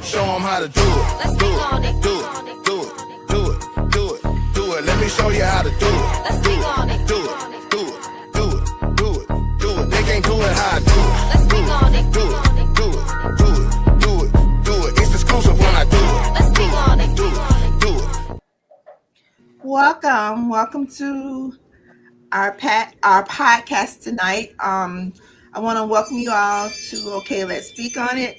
Show them how to do it. Let's speak on it. Do it. Do it. Do it. Do it. Do it. Let me show you how to do it. Let's speak on it. Do it. Do it. Do it. Do it. Do it. They can't do it how I do it. Let's speak on it. Do it. Do it. Do it. Do it. Do it. It's exclusive when I do it. Let's speak on it. Do it. Do it. Welcome to our podcast tonight. I want to welcome you all to Okay, Let's Speak on It.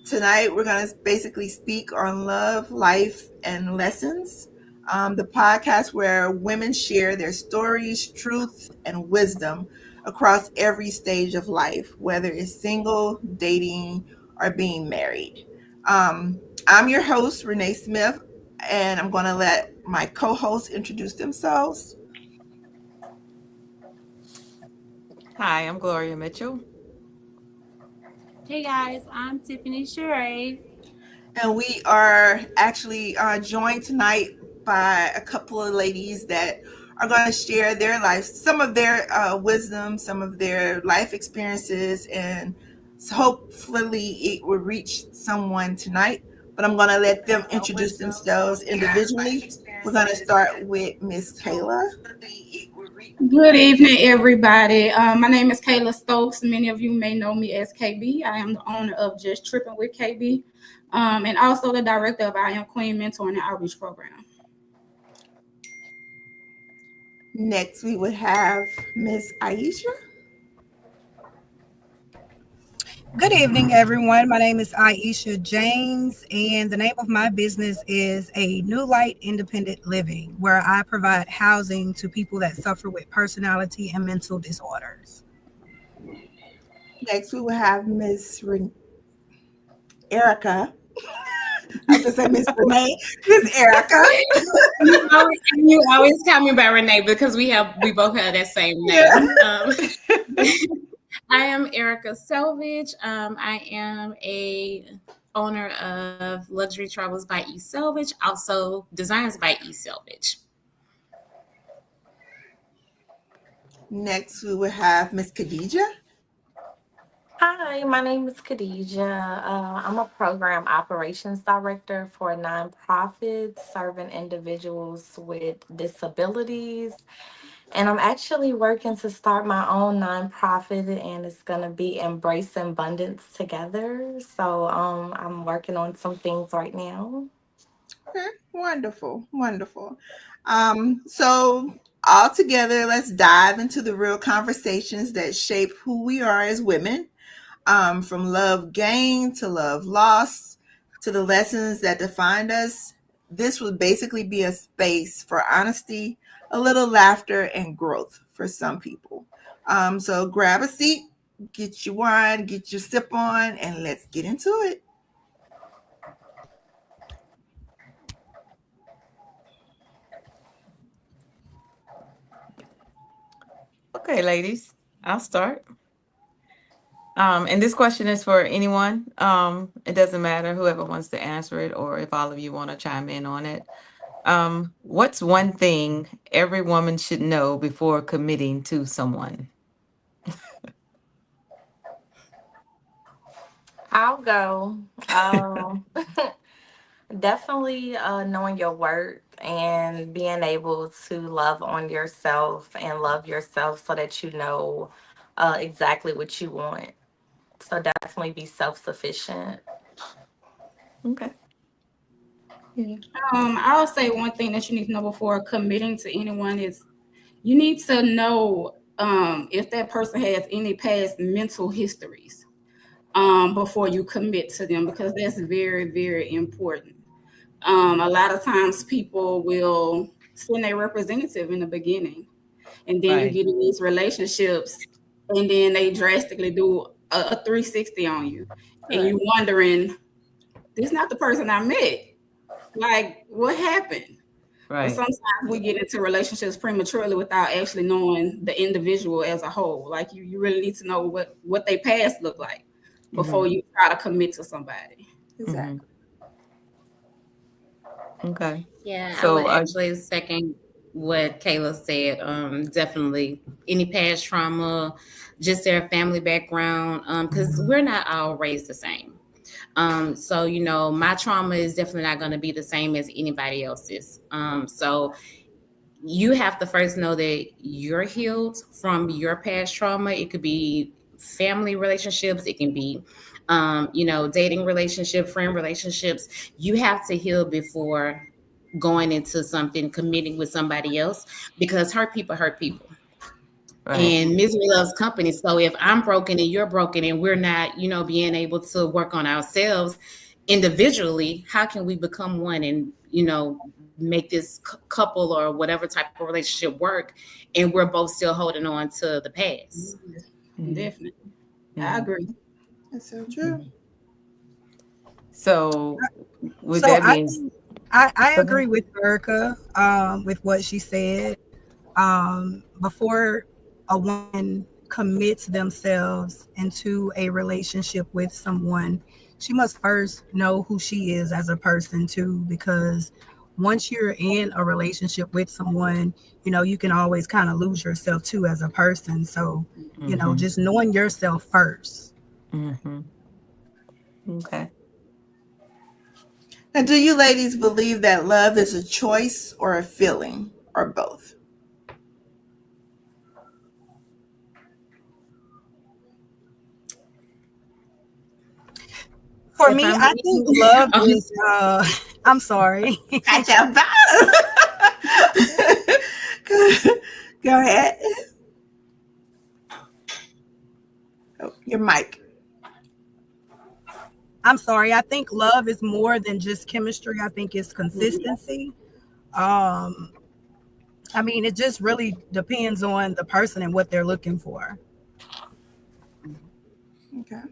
Tonight we're going to basically speak on love, life, and lessons. The podcast where women share their stories, truth, and wisdom across every stage of life, whether it's single, dating, or being married. I'm your host, Renee Smith, and I'm going to let my co-hosts introduce themselves. Hi, I'm Gloria Mitchell. Hey guys, I'm Tiffany Sheree. And we are actually joined tonight by a couple of ladies that are going to share their life, some of their wisdom, some of their life experiences, and hopefully it will reach someone tonight. But I'm going to let them introduce themselves individually. We're going to start with Miss Kayla. Good evening, everybody. My name is Kayla Stokes. Many of you may know me as KB. I am the owner of Just Tripping with KB, and also the director of I Am Queen Mentoring and Outreach Program. Next, we would have Miss Aisha. Good evening, everyone. My name is Aisha James, and the name of my business is A New Light Independent Living, where I provide housing to people that suffer with personality and mental disorders. Next, we will have Miss Erica. I was going to say Miss Renee. Miss Erica. You always call me by Renee because we both have that same name. I am Erica Selvage. I am a owner of Luxury Travels by E Selvage, also Designs by E Selvage. Next, we will have Miss Khadija. Hi, my name is Khadija. I'm a program operations director for a nonprofit serving individuals with disabilities. And I'm actually working to start my own nonprofit, and it's going to be Embrace Abundance Together. So I'm working on some things right now. Okay, wonderful. So all together, let's dive into the real conversations that shape who we are as women, from love gained to love lost to the lessons that defined us. This would basically be a space for honesty, a little laughter, and growth for some people. So grab a seat, get your wine, get your sip on, and let's get into it. Okay, ladies, I'll start. And this question is for anyone. It doesn't matter whoever wants to answer it or if all of you want to chime in on it. What's one thing every woman should know before committing to someone? I'll go. Definitely knowing your worth and being able to love on yourself and love yourself so that you know exactly what you want. So definitely be self-sufficient. Okay. Yeah. I'll say one thing that you need to know before committing to anyone is you need to know if that person has any past mental histories before you commit to them, because that's very, very important. A lot of times people will send a representative in the beginning, and then you Right. get in these relationships, and then they drastically do a 360 on you, and you wondering, this is not the person I met. Like, what happened? But Right. sometimes we get into relationships prematurely without actually knowing the individual as a whole. Like you really need to know what their past look like before you try to commit to somebody. Exactly. Okay. Yeah, I So, would actually second what Kayla said. Definitely any past trauma, just their family background, because we're not all raised the same. So, my trauma is definitely not going to be the same as anybody else's. So you have to first know that you're healed from your past trauma. It could be family relationships. It can be, dating relationship, friend relationships. You have to heal before going into something, committing with somebody else, because hurt people. Right. And misery loves company. So if I'm broken and you're broken and we're not, being able to work on ourselves individually, how can we become one and, make this couple or whatever type of relationship work? And we're both still holding on to the past. Definitely. I agree. That's so true. So, with So that I being, think I agree with Erica with what she said. Before a woman commits themselves into a relationship with someone, she must first know who she is as a person too, because once you're in a relationship with someone, you can always kind of lose yourself too as a person. So, just knowing yourself first. okay. Now, do you ladies believe that love is a choice or a feeling or both? For If me, I'm I think love Oh, is I'm sorry. Catch up. Go ahead. Oh, your mic. I'm sorry. I think love is more than just chemistry. I think it's consistency. Um, it just really depends on the person and what they're looking for. Okay.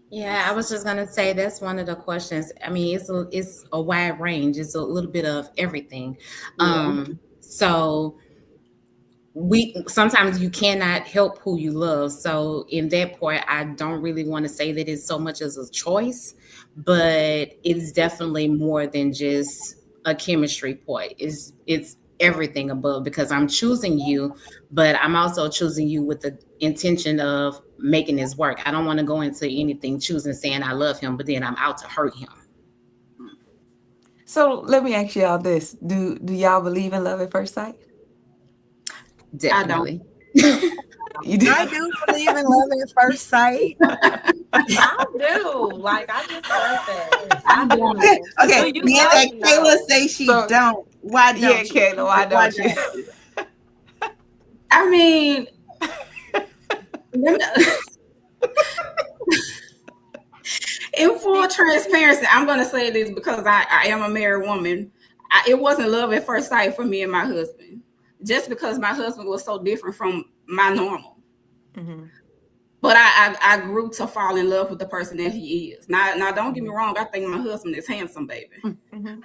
yeah, I was just gonna say that's one of the questions. I mean, it's a wide range. It's a little bit of everything. So we sometimes you cannot help who you love. So in that part, I don't really want to say that it's so much as a choice, but it's definitely more than just a chemistry point. It's everything above, because I'm choosing you, but I'm also choosing you with the intention of making this work. I don't want to go into anything choosing saying I love him, but then I'm out to hurt him. So let me ask y'all this: Do y'all believe in love at first sight? Definitely. You do? I do believe in love at first sight. I do. Like, I just heard that. I do. Okay. Do you Being know? that Kayla No. say she So don't, why yeah, don't you? Kayla, why don't you? I mean, let me- in full transparency, I'm going to say this because I am a married woman. It wasn't love at first sight for me and my husband, just because my husband was so different from my normal. But I grew to fall in love with the person that he is. Now, don't get me wrong. I think my husband is handsome, baby.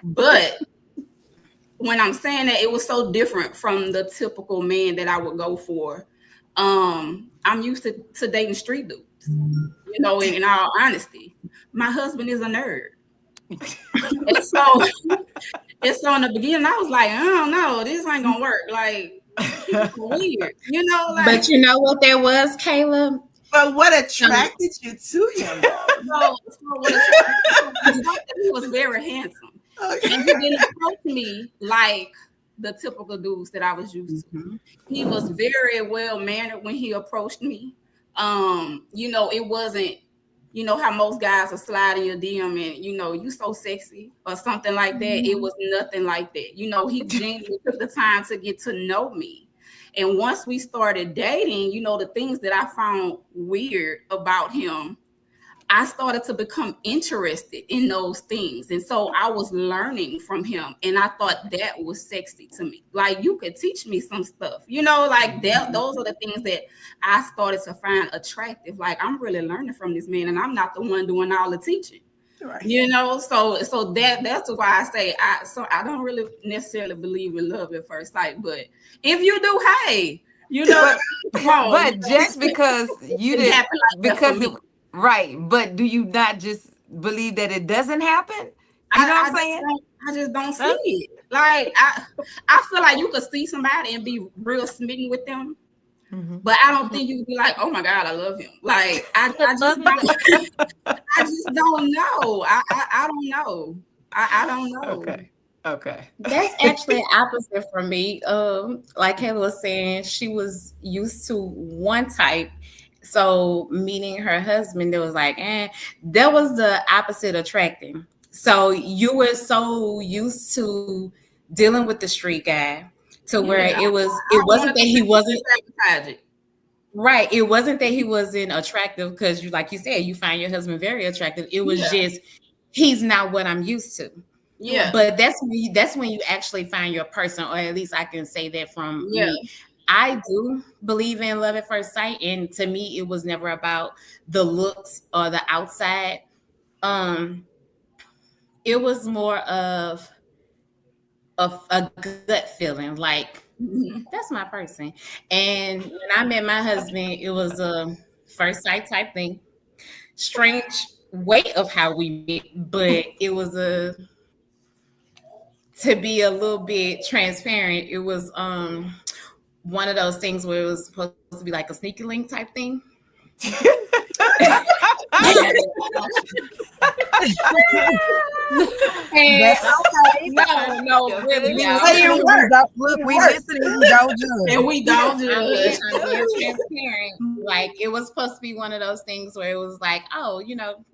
But when I'm saying that, it was so different from the typical man that I would go for. I'm used to dating street dudes. In all honesty, my husband is a nerd. And so in the beginning, I was like, I don't know, this ain't gonna work. Like, he's weird, like. But you know what there was, Caleb? But what attracted you to him, though? He was very handsome. Okay. And he didn't approach me like the typical dudes that I was used to. He was very well mannered when he approached me. It wasn't, how most guys are sliding your DM and, you so sexy or something like that. It was nothing like that. He genuinely took the time to get to know me. And once we started dating, the things that I found weird about him, I started to become interested in those things. And so I was learning from him. And I thought that was sexy to me. Like, you could teach me some stuff, like that. Those are the things that I started to find attractive. Like, I'm really learning from this man and I'm not the one doing all the teaching. Right. So that's why I say I don't really necessarily believe in love at first sight. But if you do, hey, but just because you didn't, because it, right, but do you not just believe that it doesn't happen? You know what I'm saying? I just don't see it. Like, I feel like you could see somebody and be real smitten with them, but I don't think you could be like, oh my God, I love him. Like, I just know. I don't know. I don't know. Okay. Okay. That's actually opposite from me. Like Kayla was saying, she was used to one type. So meeting her husband, there was like, that was the opposite attracting. So you were so used to dealing with the street guy to where Yeah, it I wasn't wanted that to he wasn't sabotage it. right. It wasn't that he wasn't attractive because you, like you said, you find your husband very attractive. It was Yeah, just he's not what I'm used to. yeah, But that's when you actually find your person, or at least I can say that from yeah. me. I do believe in love at first sight, and to me, it was never about the looks or the outside. Um, it was more of a gut feeling, like Mhm. that's my person. And when I met my husband, it was a first sight type thing. Strange way of how we met, but it was a to be a little bit transparent. It was one of those things where it was supposed to be like a sneaky link type thing. And That's okay. no, really, Okay. We y'all. listening. We don't look. We listening. We don't And judge. we don't I'm judge. being transparent. Like it was supposed to be one of those things where it was like, oh,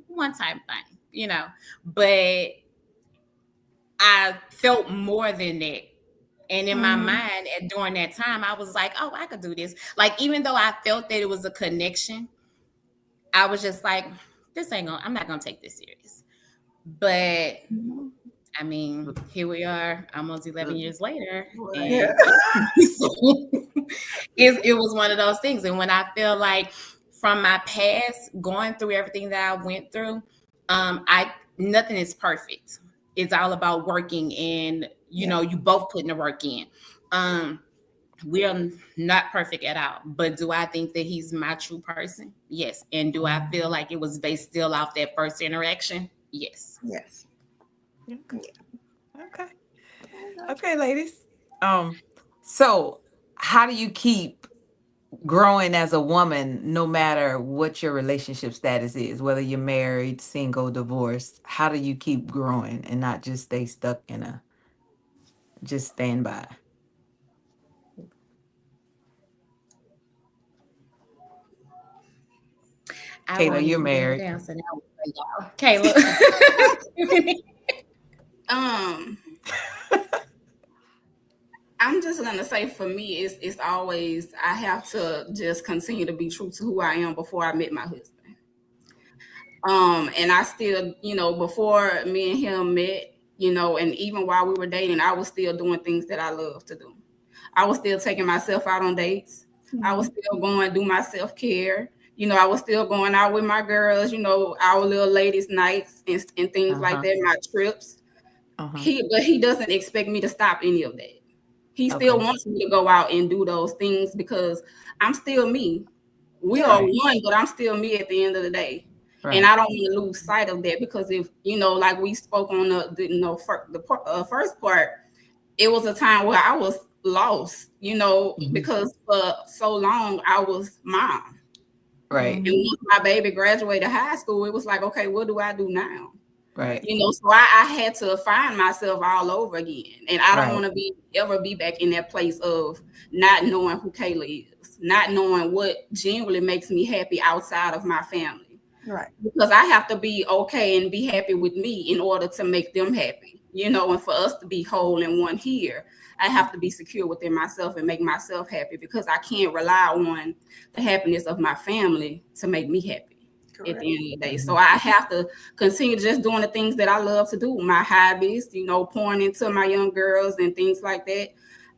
one time thing. But I felt more than that. And in my mind, during that time, I was like, oh, I could do this. Like, even though I felt that it was a connection, I was just like, I'm not gonna take this serious. But I mean, here we are almost 11 years later. Yeah. And so it was one of those things. And when I feel like from my past, going through everything that I went through, I nothing is perfect. It's all about working, and you both putting the work in. We are not perfect at all, but do I think that he's my true person? Yes. And do I feel like it was based still off that first interaction? Yes. Yes. Okay. Okay, ladies. So how do you keep growing as a woman no matter what your relationship status is, whether you're married, single, divorced? How do you keep growing and not just stay stuck in a just stand by? I Kayla, won't you're even give an married. answer now for y'all. Kayla. Um, I'm just gonna say for me, it's always I have to just continue to be true to who I am before I met my husband. And I still, before me and him met, and even while we were dating, I was still doing things that I love to do. I was still taking myself out on dates. I was still going to do my self care. I was still going out with my girls, our little ladies' nights and things like Uh-huh. that, my trips. Uh-huh. But he doesn't expect me to stop any of that. He still Okay. wants me to go out and do those things because I'm still me. We are Yeah. Right. one, but I'm still me at the end of the day. And Right. I don't want to lose sight of that because if, like we spoke on the first part, it was a time where I was lost, Mhm. because for so long I was mom. Right. And once my baby graduated high school, it was like, okay, what do I do now? Right. So I had to find myself all over again. And I don't Right. want to ever be back in that place of not knowing who Kayla is, not knowing what genuinely makes me happy outside of my family. Right. Because I have to be okay and be happy with me in order to make them happy, and for us to be whole and one here, I have to be secure within myself and make myself happy because I can't rely on the happiness of my family to make me happy at the end of the day. So I have to continue just doing the things that I love to do, my hobbies, pouring into my young girls and things like that.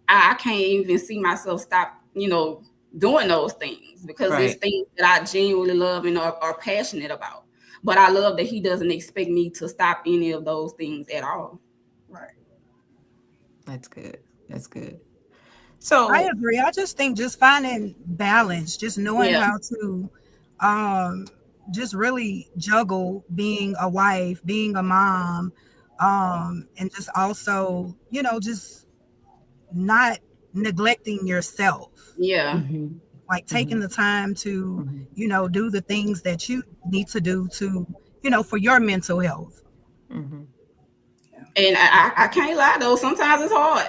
I can't even see myself stop, doing those things because it's Right. things that I genuinely love and are passionate about. But I love that he doesn't expect me to stop any of those things at all. Right. That's good. That's good. I So, agree. I just think just finding balance, just knowing Yeah, how to um just really juggle being a wife, being a mom, and just also, just not neglecting yourself. yeah, mhm, Like taking mhm, the time to, mhm. do the things that you need to do to for your mental health. Mm-hmm. And I can't lie though, sometimes it's hard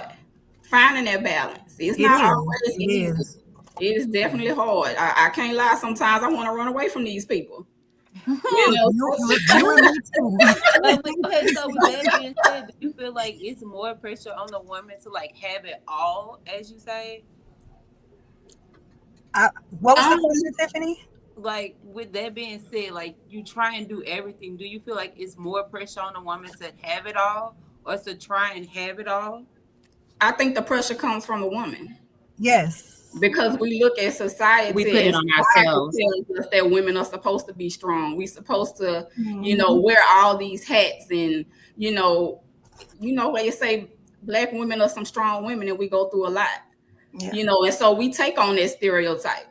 finding that balance. It's It not is. always It easy. is. It is definitely hard. I can't lie, sometimes I want to run away from these people. You Look, know, you and me too. Okay, so with that being said, do you feel like it's more pressure on the woman to like have it all, as you say? What was the um, question, Tiffany? Like with that being said, like you try and do everything. Do you feel like it's more pressure on a woman to have it all or to try and have it all? I think the pressure comes from the woman. Yes. Because we look at We society put and it on society ourselves. tells us that women are supposed to be strong. We're supposed to, Mhm. wear all these hats and where you say black women are some strong women and we go through a lot. Yeah. And so we take on that stereotype.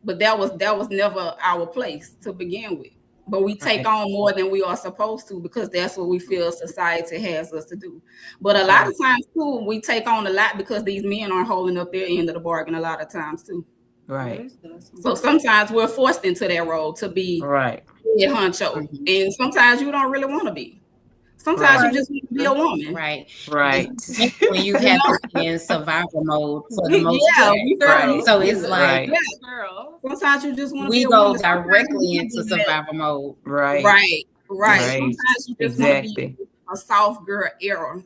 But that was never our place to begin with. But we take Right. on more than we are supposed to because that's what we feel society has us to do. But a lot Right. of times too, we take on a lot because these men aren't holding up their end of the bargain a lot of times too. Right. So sometimes we're forced into that role to be Right. head honcho, Mhm. and sometimes you don't really want to be. Sometimes you Right. Right. just want to be a woman. Right. Right. Especially when you You have know? to be in survival mode for the most Yeah, part. we Right. So it's like yeah. Girl. Sometimes you just want to be we a go woman. Sometimes directly you into just want to survival mode. Right. right. Right. Sometimes you just want to be Exactly. a soft girl era, as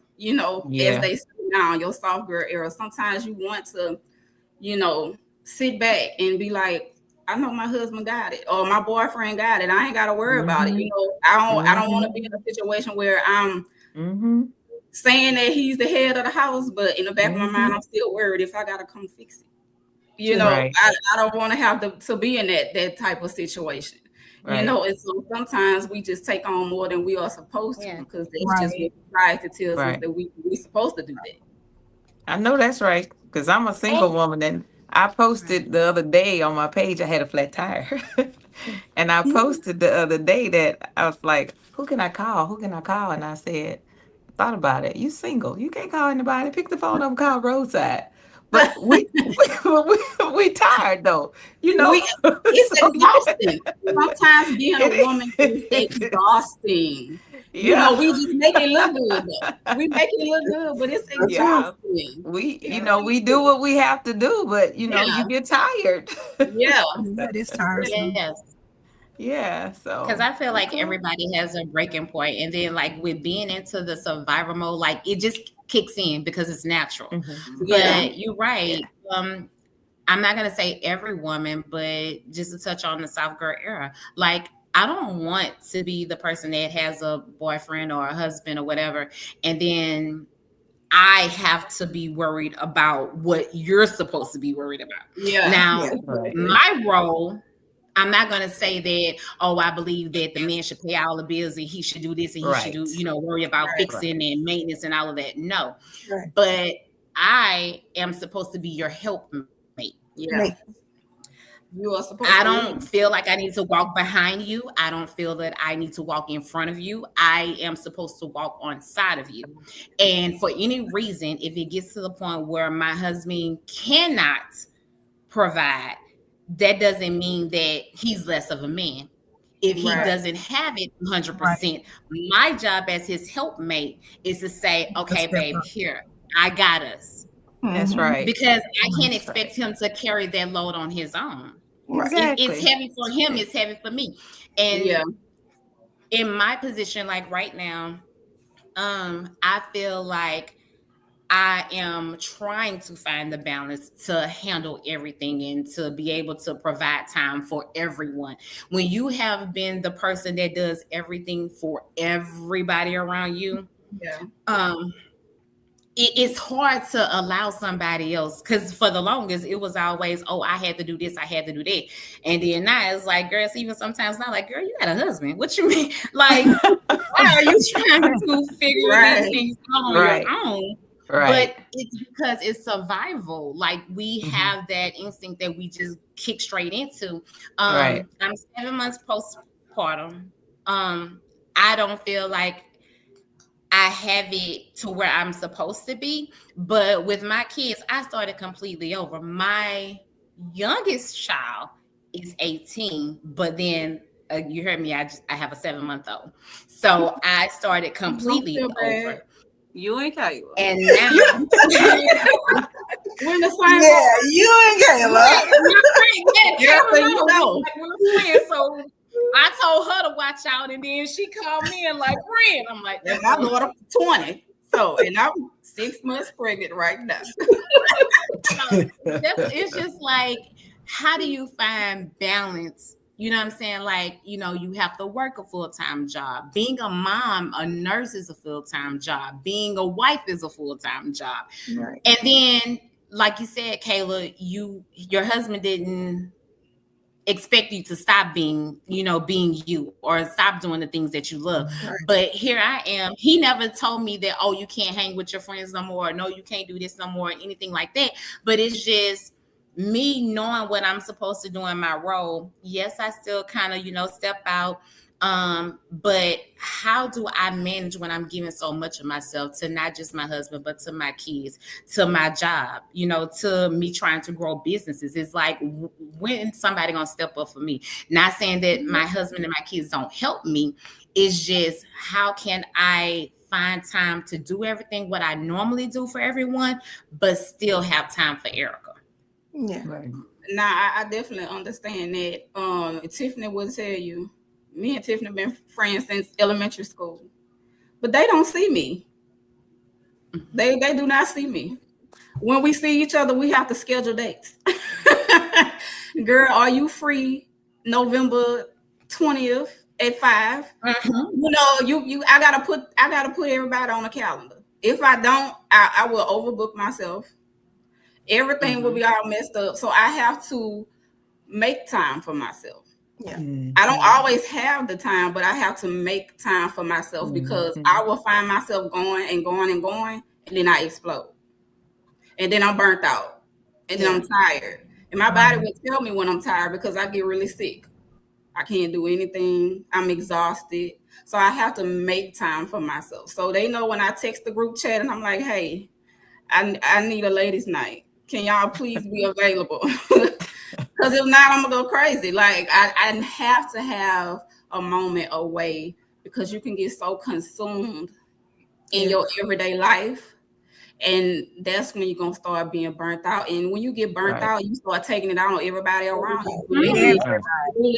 Yeah. they say now, your soft girl era. Sometimes you want to, you know, sit back and be like, I know my husband got it or my boyfriend got it. I ain't got to worry about it. Mm-hmm. I don't want to Mm-hmm. be in a situation where I'm Mm-hmm. saying that he's the head of the house, but in the back of my Mm-hmm. mind, I'm still worried if I got to come fix it. Right. I don't want to have to be in that type of situation. Right. And so sometimes we just take on more than we are supposed to Yeah. because that's just Right. what society tells us Right. that we supposed to do that. I know that's right because I'm a single woman and I posted the other day on my page. I had a flat tire, and I posted the other day that I was like, "Who can I call? Who can I call?" And I said, thought about it. You single. You can't call anybody. Pick the phone up and call roadside. But we tired though, you know. we It's So exhausting. Sometimes being a it woman is is. exhausting. Yeah. We just make it look good though. We make it look good, but it's That's true. Yeah. exhausting. We, It we really do is. what we have to do, but you Yeah, get tired. yeah, Yeah, it is tiresome. Yes. Yeah. Because So I feel like okay. everybody has a breaking point, and then like with being into the survivor mode, like it just kicks in because it's natural. Hmm. yeah, But you're Yeah. right. I'm not gonna say every woman, but just to touch on the South Girl era, like I don't want to be the person that has a boyfriend or a husband or whatever, and then I have to be worried about what you're supposed to be worried about. yeah, Now, Yeah. Right. exactly. my role, I'm not going to say that, oh, I believe that the man should pay all the bills and he should do this and he should do, Right. worry about Right. Right. fixing and maintenance and all of that. No, Right. but I am supposed to be your helpmate. Yeah, Make you are supposed I to don't lead. feel like I need to walk behind you. I don't feel that I need to walk in front of you. I am supposed to walk on side of you. And for any reason, if it gets to the point where my husband cannot provide, that doesn't mean that he's less of a man. If he Right. doesn't have it Right. 100%, my job as his helpmate is to say, To okay, step babe, up. here, I got us. That's Mhm. right. Because I can't That's expect right. him to carry that load on his own. Right. It's Exactly. heavy for him, it's heavy for me. And Yeah, in my position, like right now, I feel like I am trying to find the balance to handle everything and to be able to provide time for everyone. When you have been the person that does everything for everybody around you, yeah, um, it's hard to allow somebody else, because for the longest it was always, oh, I had to do this, I had to do that. And then now it's like, girls, even sometimes not like, girl, you got a husband, what you mean? Like, why are you trying to figure these right. things out on your Right. own? But Right. it's because it's survival. Like we Hmm. have that instinct that we just kick straight into. Right. I'm 7 months postpartum. I don't feel like I have it to where I'm supposed to be. But with my kids, I started completely over. My youngest child is 18, but then you heard me. I have a 7-month-old, so I started Don't completely feel bad. over, You and Kayla. and now We're in the same Yeah, boat. you and Kayla. my friend, yeah, Yeah, so Kayla you knows, know. like, we're friends. So I told her to watch out, and then she called me and like, friend, I'm like, And my daughter 20. So, and I'm 6 months pregnant right now. it's just like, how do you find balance? You know what I'm saying? Like, you have to work a full-time job. Being a mom, a nurse is a full-time job. Being a wife is a full-time job. Right. And then, like you said, Kayla, your husband didn't expect you to stop being you, or stop doing the things that you love. Right. But here I am. He never told me that, oh, you can't hang with your friends no more, or no, you can't do this no more, or anything like that. But it's just me knowing what I'm supposed to do in my role. Yes, I still kind of, step out. But how do I manage when I'm giving so much of myself to not just my husband, but to my kids, to my job, to me trying to grow businesses? It's like, when somebody gonna step up for me? Not saying that my husband and my kids don't help me. It's just, how can I find time to do everything what I normally do for everyone, but still have time for Erica? Yeah. Right. Now, I definitely understand that. Tiffany will tell you, me and Tiffany have been friends since elementary school, but they don't see me. They do not see me. When we see each other, we have to schedule dates. Girl, are you free November 20th at 5? I gotta put everybody on the calendar. If I don't, I will overbook myself. Everything will be all messed up. So I have to make time for myself. Yeah. I don't always have the time, but I have to make time for myself, because I will find myself going and going and going, and then I explode. And then I'm burnt out. And then I'm tired. And my body will tell me when I'm tired, because I get really sick. I can't do anything. I'm exhausted. So I have to make time for myself. So they know when I text the group chat and I'm like, hey, I need a ladies' night. Can y'all please be available? Because if not, I'm going to go crazy. Like, I have to have a moment away, because you can get so consumed in your everyday life. And that's when you're going to start being burnt out. And when you get burnt out, you start taking it out on everybody around you. Really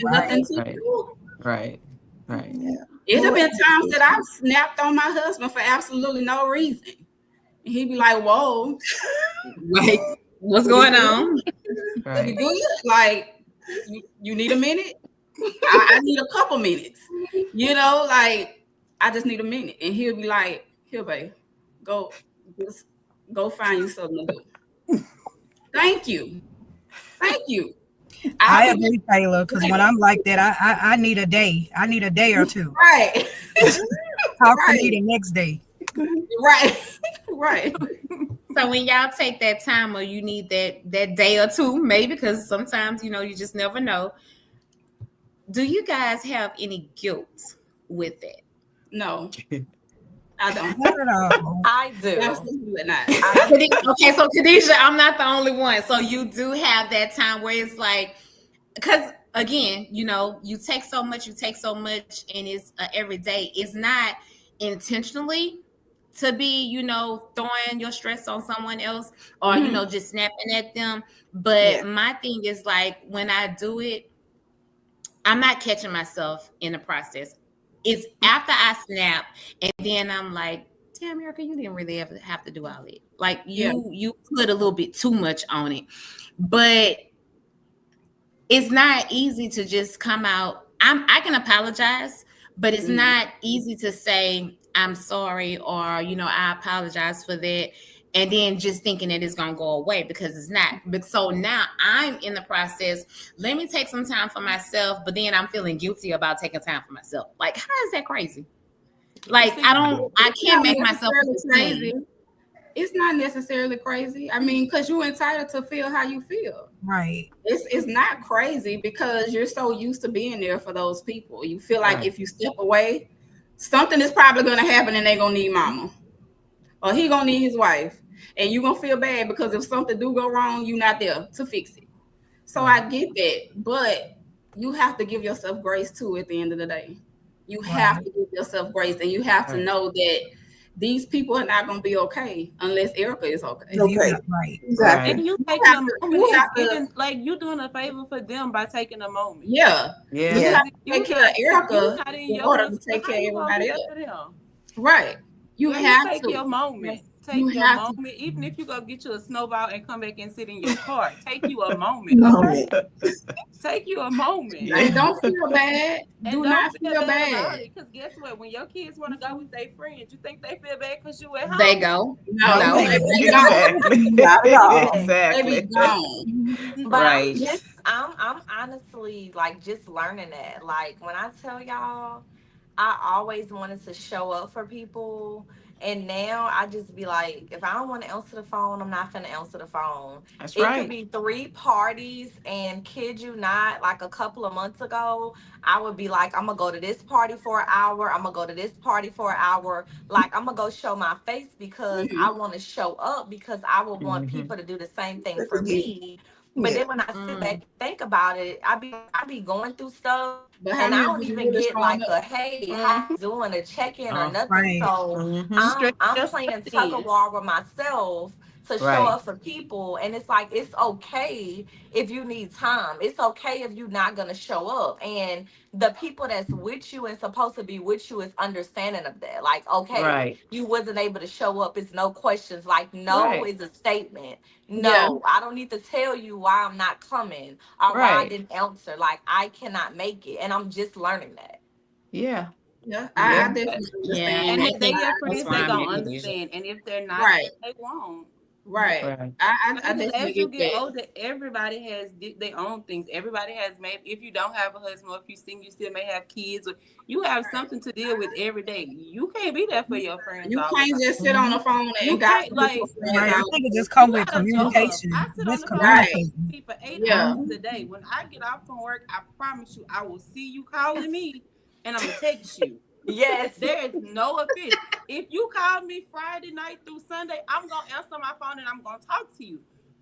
nothing to do. Right. Yeah. It have been times that I've snapped on my husband for absolutely no reason. And he'd be like, whoa. Like, what's going on? Right. You good? Like, you need a minute? I need a couple minutes. Like, I just need a minute. And he'll be like, here, babe, go find you something to do. Thank you. I agree, Taylor, because when I'm like that, I need a day. I need a day or two. Right. Talk to me the next day. Right. So when y'all take that time, or you need that day or two, maybe, because sometimes, you just never know. Do you guys have any guilt with it? No, I don't. Not at all. I do. Absolutely not. Okay, so Khadijah, I'm not the only one. So you do have that time where it's like, because again, you take so much, and it's every day. It's not intentionally to be, throwing your stress on someone else, or, just snapping at them. But my thing is, like, when I do it, I'm not catching myself in the process. It's after I snap, and then I'm like, damn, Erica, you didn't really have to do all that. Like, you put a little bit too much on it. But it's not easy to just come out. I can apologize, but it's not easy to say, I'm sorry, or, I apologize for that, and then just thinking that it's going to go away, because it's not. But so now I'm in the process. Let me take some time for myself, but then I'm feeling guilty about taking time for myself. Like, how is that crazy? Like, I can't make myself crazy. It's not necessarily crazy. I mean, because you're entitled to feel how you feel. Right. It's not crazy, because you're so used to being there for those people. You feel like if you step away, something is probably going to happen, and they're going to need mama, or he going to need his wife, and you're going to feel bad, because if something do go wrong, you're not there to fix it. So I get that, but you have to give yourself grace too at the end of the day. You have Right. to give yourself grace, and you have to Right. know that these people are not going to be okay unless Erica is okay. If you Okay. got right. Exactly. And you You taking have a to, moment you is have to, giving, like, you doing a favor for them by taking a moment. yeah, Yeah. you Yeah. have Because to take care of if you Erica not in in your order to mental, take how care of you gonna be everybody there else. for them? Right. You Girl, you have take to. your moment. You Take your have to. moment. Even if you go get you a snowball and come back and sit in your car, take you a moment, okay? Moment. Take you a moment. And Yeah. don't feel bad. And Do don't not feel feel bad bad. about it. Because guess what? When your kids want to go with their friends, you think they feel bad because you at They home? go. No, No. baby, No. they gone. Exactly. Not at all. They be Exactly. gone. But Right. I'm honestly like just learning that. Like when I tell y'all, I always wanted to show up for people. And now I just be like, if I don't want to answer the phone, I'm not finna answer the phone. That's It could right. be three parties, and kid you not, like a couple of months ago, I would be like, I'm gonna go to this party for an hour, I'm gonna go to this party for an hour. Like I'm gonna go show my face because Hmm. I want to show up because I would want Hmm. people to do the same thing That's a for you. me. But Yeah. then when I sit back and think about it, I be going through stuff But how and I many don't people even really get showing like up? a hey, how Mm-hmm. you doing, a check in or Oh. nothing. Right. So Hmm. Stress I'm yourself playing tug of in. war with myself to show Right. up for people, and it's like it's okay if you need time. It's okay if you're not gonna show up, and the people that's with you and supposed to be with you is understanding of that. Like, okay, Right. you wasn't able to show up. It's no questions. Like, no Right. is a statement. Yeah. No, I don't need to tell you why I'm not coming or why I Right. didn't answer. Like, I cannot make it, and I'm just learning that. Yeah. Yeah. I Yeah. definitely Yeah, understand And that. I if they think your I that's friends, why they I'm understand gonna at that. Khadijah. understand. And if they're not, Right. then they won't. Right. Right. I Because definitely as you get get that. older, everybody has their own things. Everybody has, maybe if you don't have a husband or if you sing, you still may have kids. Or you have something to deal with every day. You can't be there for your friends You all the can't time. just sit on Hmm. the phone You and gossip can't, with your like, friends Right. I all think it day. just you comes with got a job. I communication. sit on the phone with Right. people for 8 hours Yeah. a day. When I get off from work, I promise you, I will see you calling me, and I'm gonna text you. Yes. There is no offense. If you call me Friday night through Sunday, I'm gonna answer my phone and I'm gonna talk to you.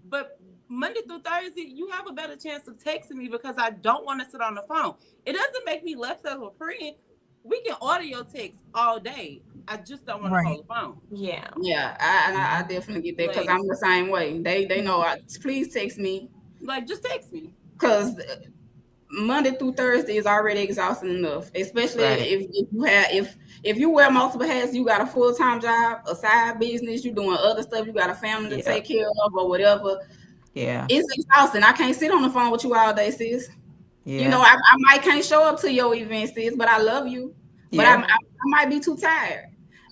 But Monday through Thursday, you have a better chance of texting me because I don't want to sit on the phone. It doesn't make me less of a friend. We can audio text all day. I just don't want to Right. hold the phone. Yeah. Yeah. I definitely get that because Like, I'm the same way. They know. Please text me like, just text me. because Monday through Thursday is already exhausting enough. Especially Right. if you have if you wear multiple hats, you got a full time job, a side business, you doing other stuff, you got a family to Yeah. take care of or whatever. Yeah. It's exhausting. I can't sit on the phone with you all day, sis. You know, Yeah. I might can't show up to your event, sis, but I love you. But Yeah. I might be too tired.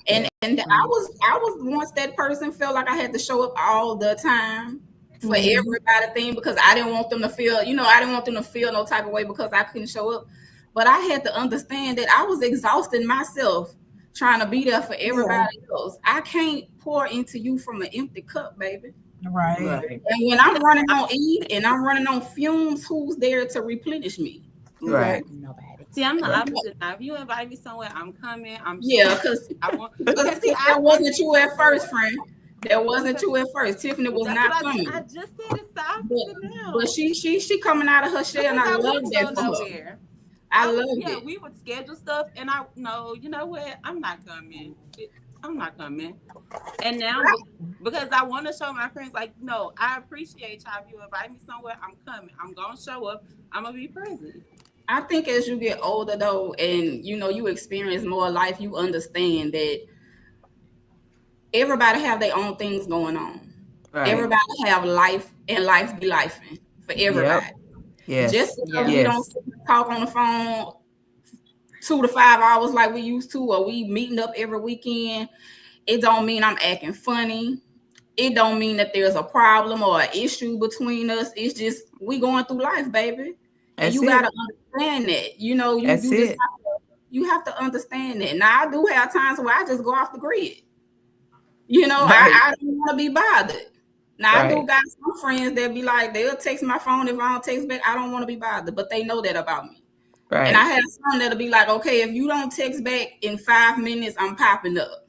Yeah. And Mm. I was once that person felt like I had to show up all the time for Mhm. everybody thing because I didn't want them to feel, you know, I didn't want them to feel no type of way because I couldn't show up. But I had to understand that I was exhausting myself trying to be there for Yeah. everybody else. I can't pour into you from an empty cup, baby. Right. Right. And when I'm running on E and I'm running on fumes, who's there to replenish me? Right. Exactly. Nobody. See, I'm the Yeah. opposite now. If you invite me somewhere, I'm coming. I'm Yeah, showing. because I want, because see, that I wasn't see you at first, more. friend. That What's wasn't that? you at first. Tiffany was That's what not I coming. just said. It's the But opposite but now. she coming out of her shell and Because I I love wouldn't that go for her. nowhere. I I would, loved yeah, it. we would schedule stuff, and I no, you know what? I'm not coming. I'm not coming. And now, because I want to show my friends, like, no, I appreciate y'all. If you invite me somewhere, I'm coming. I'm gonna show up. I'm gonna be present. I think as you get older though, and you know, you experience more life, you understand that everybody have their own things going on. Right. Everybody have life and life be life for Yep. everybody. Just Yes. because Yeah. we don't Yes. talk on the phone 2 to 5 hours like we used to, or we meeting up every weekend, it don't mean I'm acting funny. It don't mean that there's a problem or an issue between us. It's just we going through life, baby. And That's you gotta it. understand that. You know, That's you just it. you have to understand that. Now I do have times where I just go off the grid. You know, Right. I don't want to be bothered. Now I do Right. got some friends that be like, they'll text my phone if I don't text back. I don't want to be bothered, but they know that about me. And I Right. have some that'll be like, okay, if you don't text back in 5 minutes, I'm popping up.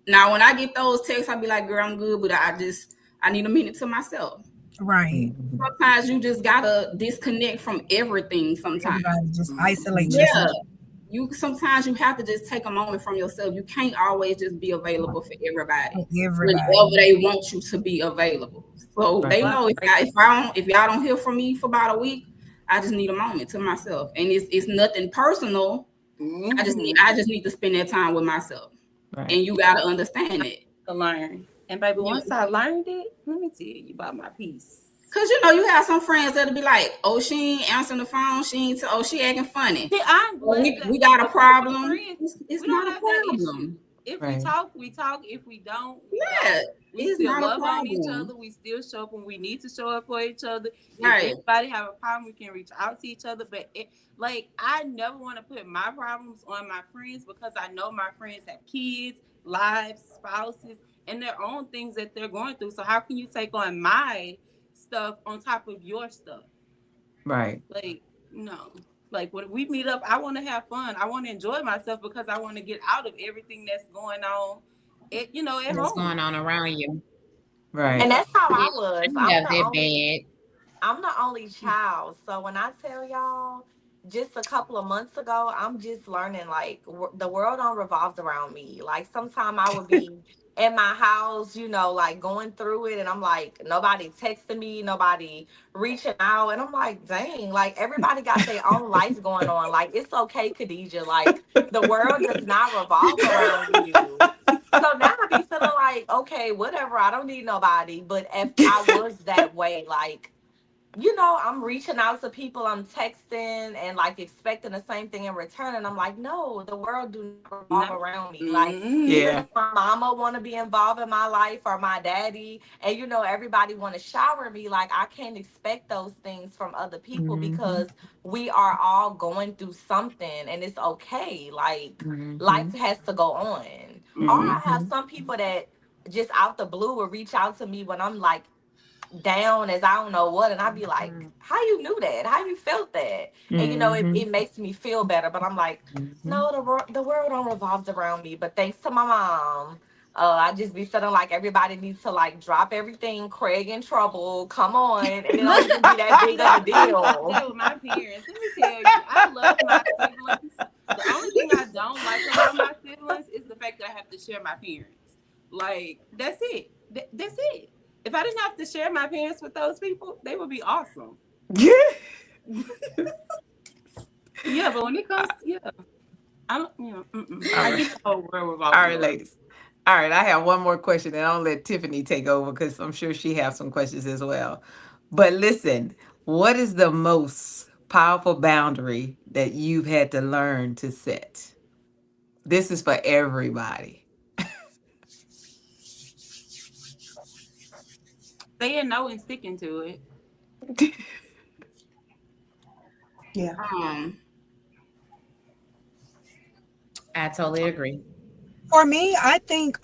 Now, when I get those texts, I'll be like, girl, I'm good, but I need a minute to myself. Right. Mhm. Sometimes you just gotta disconnect from everything. Sometimes, Everybody just isolate yeah. yourself Sometimes you have to just take a moment from yourself. You can't always just be available for everybody with everybody. whenever they want you to be available. So Right. they know if y'all don't hear from me for about a week, I just need a moment to myself. And it's nothing personal. I just need to spend that time with myself. Right. And you gotta understand it. To learn. And baby, Yeah. once I learned it, let me tell you about my peace. Cause you have some friends that'll be like, oh, she ain't answering the phone, she acting funny. See, I'm blessed We that got a with my problem. friends, It's we don't not a have that issue. problem. If Right. we talk, we talk. If we don't, we Yeah, don't. We it's still not a love on each problem. other. We still show up when we need to show up for each other. Right. If anybody have a problem, we can reach out to each other. But I never want to put my problems on my friends because I know my friends have kids, lives, spouses, and their own things that they're going through. So how can you take on my stuff on top of your stuff? Right. Like, no. Like when we meet up, I want to have fun. I want to enjoy myself because I want to get out of everything that's going on, at What's home. going on around you? Right. And Yeah. that's how Yeah, I was. I have that bad. I'm the only child. So when I tell y'all, just a couple of months ago, I'm just learning like the world don't revolves around me. Like sometime I would be in my house, like going through it, and I'm like, nobody texting me, nobody reaching out, and I'm like, dang, like everybody got their own life going on. Like it's okay, Khadijah. Like the world does not revolve around you. So now I be feeling like, okay, whatever. I don't need nobody. But if I was that way, like I'm reaching out to people, I'm texting and like expecting the same thing in return. And I'm like, no, the world do not revolve No. around me. Like, even Mm-hmm. if my mama want to be involved in my life or my daddy, and everybody want to shower me, like, I can't expect those things from other people Mhm. because we are all going through something and it's okay. Like, life Mhm. has to go on. Or I have Mhm. some people that just out the blue will reach out to me when I'm like, down as I don't know what, and I'd be like, how you knew that? How you felt that? And Mhm. it makes me feel better. But I'm like, Mhm. no, the world don't revolves around me. But thanks to my mom, I just be feeling like everybody needs to like drop everything. Craig in trouble. Come on, and it don't even be that big of a That's something I deal. did with my parents. Let me tell you, I love my siblings. The only thing I don't like about my siblings is the fact that I have to share my parents. Like, that's it. That's it. If I didn't have to share my parents with those people, they would be awesome. Yeah, but when it comes, yeah, I don't, All I right. get the whole world All revolving right, around. ladies. All right, I have one more question, and I'll let Tiffany take over because I'm sure she has some questions as well. But listen, what is the most powerful boundary that you've had to learn to set? This is for everybody. Saying no and sticking to it. Yeah. Um, I totally agree. For me, I think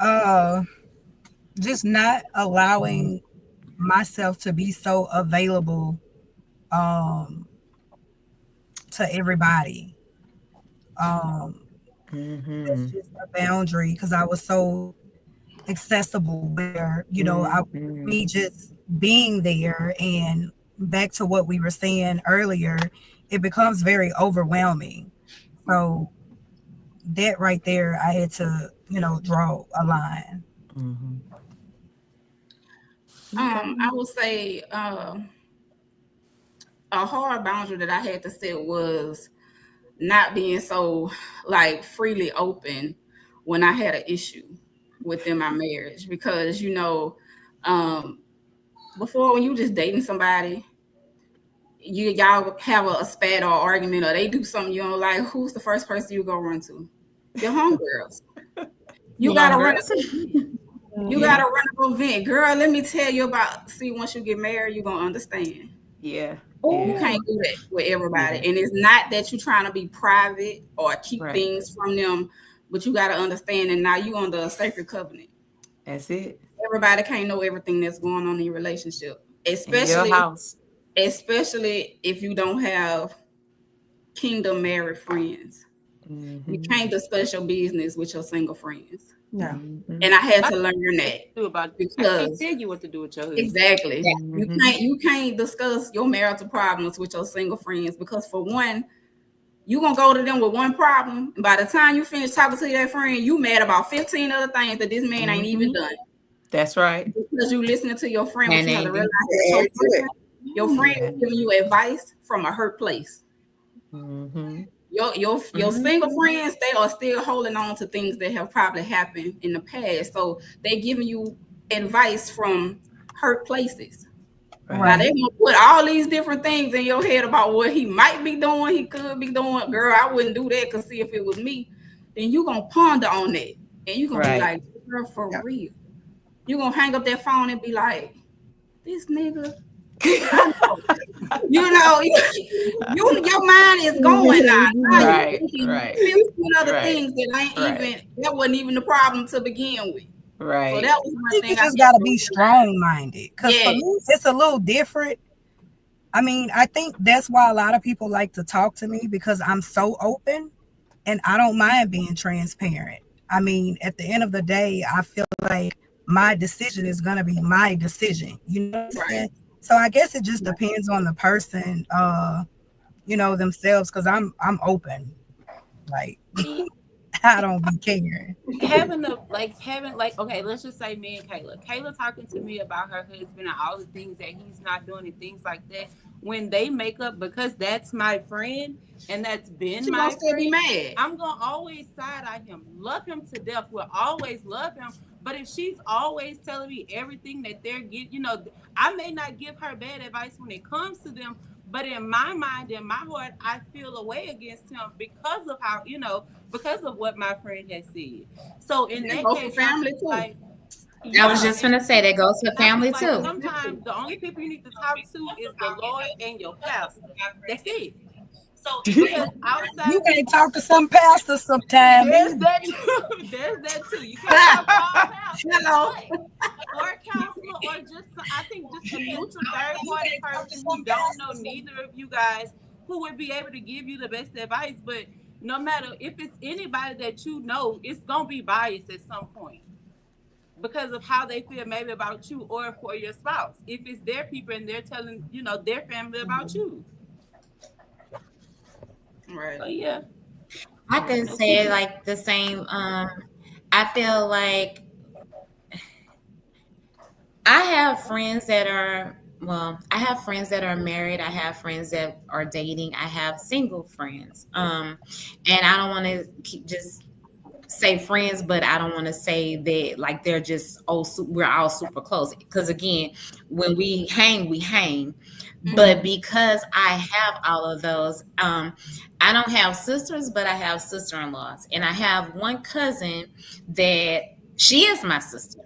just not allowing myself to be so available um to everybody. Um that's Mm-hmm. just a boundary because I was so accessible where, Mm-hmm. me just being there and back to what we were saying earlier, it becomes very overwhelming. So that right there, I had to, draw a line. Mm-hmm. Okay. I would say a hard boundary that I had to set was not being so like freely open when I had an issue within my marriage because um, before when you just dating somebody, y'all have a spat or argument or they do something you don't like, who's the first person you go run to? Your homegirls. You Come on, gotta run girls. you Yeah. gotta run a event. Girl, let me tell you about see once you get married, you're gonna understand. Yeah. You Yeah. can't do that with everybody. Yeah. And it's not that you're trying to be private or keep Right. things from them, but you got to understand that now you under a sacred covenant. That's it. Everybody can't know everything that's going on in your relationship, In your especially house. especially if you don't have kingdom married friends. You Mm-hmm. can't discuss your business with your single friends. Yeah. Mhm. And I had I to learn that do about I can't because tell you what to do with your husband. exactly Mhm. you can't discuss your marital problems with your single friends because for one, you gonna go to them with one problem, and by the time you finish talking to that friend, you mad about 15 other things that this man ain't even Mhm. done. That's right. Because you listening to your friend, but And you have to they realize do. that Add to it. your friend Yeah. is giving you advice from a hurt place. Mhm. Your single friends, they are still holding on to things that have probably happened in the past. So they giving you advice from hurt places. Now Right. they Right. gonna put all these different things in your head about what he might be doing, he could be doing. Girl, I wouldn't do that because see if it was me, then you gonna ponder on that. And you gonna be Right. like, girl, for Yeah. real. You gonna hang up that phone and be like, this nigga, I know. You know, your mind is going now. Now you Right. thinking Right. 15 other Right. things that ain't Right. even that wasn't even the problem to begin with. So Right. that was I one think you thing I had just got to to be realize. strong minded. Because for Yeah, me, it's a little different. I mean, I think that's why a lot of people like to talk to me because I'm so open and I don't mind being transparent. I mean, at the end of the day, I feel like my decision is going to be my decision. You know what I'm right. saying? So I guess it just depends on the person, themselves. Because I'm open. Like See, I don't be caring. having like okay, let's just say me and Kayla talking to me about her husband and all the things that he's not doing and things like that. When they make up, because that's my friend and that's been She gonna my still be friend, mad. I'm gonna always side eye him, love him to death, will always love him. But if she's always telling me everything that they're getting, I may not give her bad advice when it comes to them, but in my mind, in my heart, I feel a way against him because of because of what my friend has said. So in That that go for case, I family feel too. like, I was yeah, just gonna say that goes to and I feel family like too. sometimes the only people you need to talk to is the Lord and your pastor. That's it. Because You outside can't people, talk to some pastors sometime there's either. that too. There's that too. You can't talk to all pastors, Hello. but or a counselor or just I think just a neutral third party person who don't know neither of you guys who would be able to give you the best advice. But no matter if it's anybody that you know, it's gonna be biased at some point because of how they feel maybe about you or for your spouse. If it's their people and they're telling their family about you. Right. So yeah, I can no say secret. like the same. I feel like I have friends that are, well, I have friends that are married. I have friends that are dating. I have single friends. And I don't want to keep just say friends, but I don't want to say that like they're just we're all super close. Because again, when we hang, we hang. But because I have all of those, I don't have sisters, but I have sister-in-laws, and I have one cousin that she is my sister,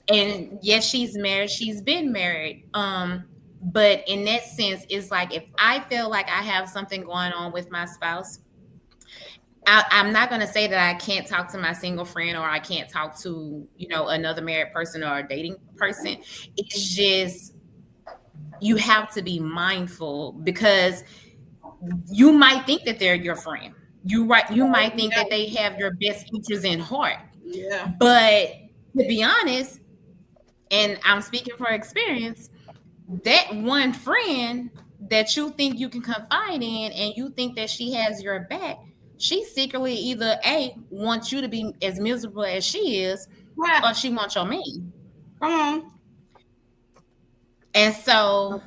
and yes, she's married, she's been married, but in that sense it's like if I feel like I have something going on with my spouse, I'm not going to say that I can't talk to my single friend or I can't talk to another married person or a dating person. It's just you have to be mindful because you might think that they're your friend, you might think that they have your best interests in heart, Yeah. but to be honest, and I'm speaking for experience, that one friend that you think you can confide in and you think that she has your back, she secretly either A, wants you to be as miserable as she is, Well, or she wants your man. come on. And so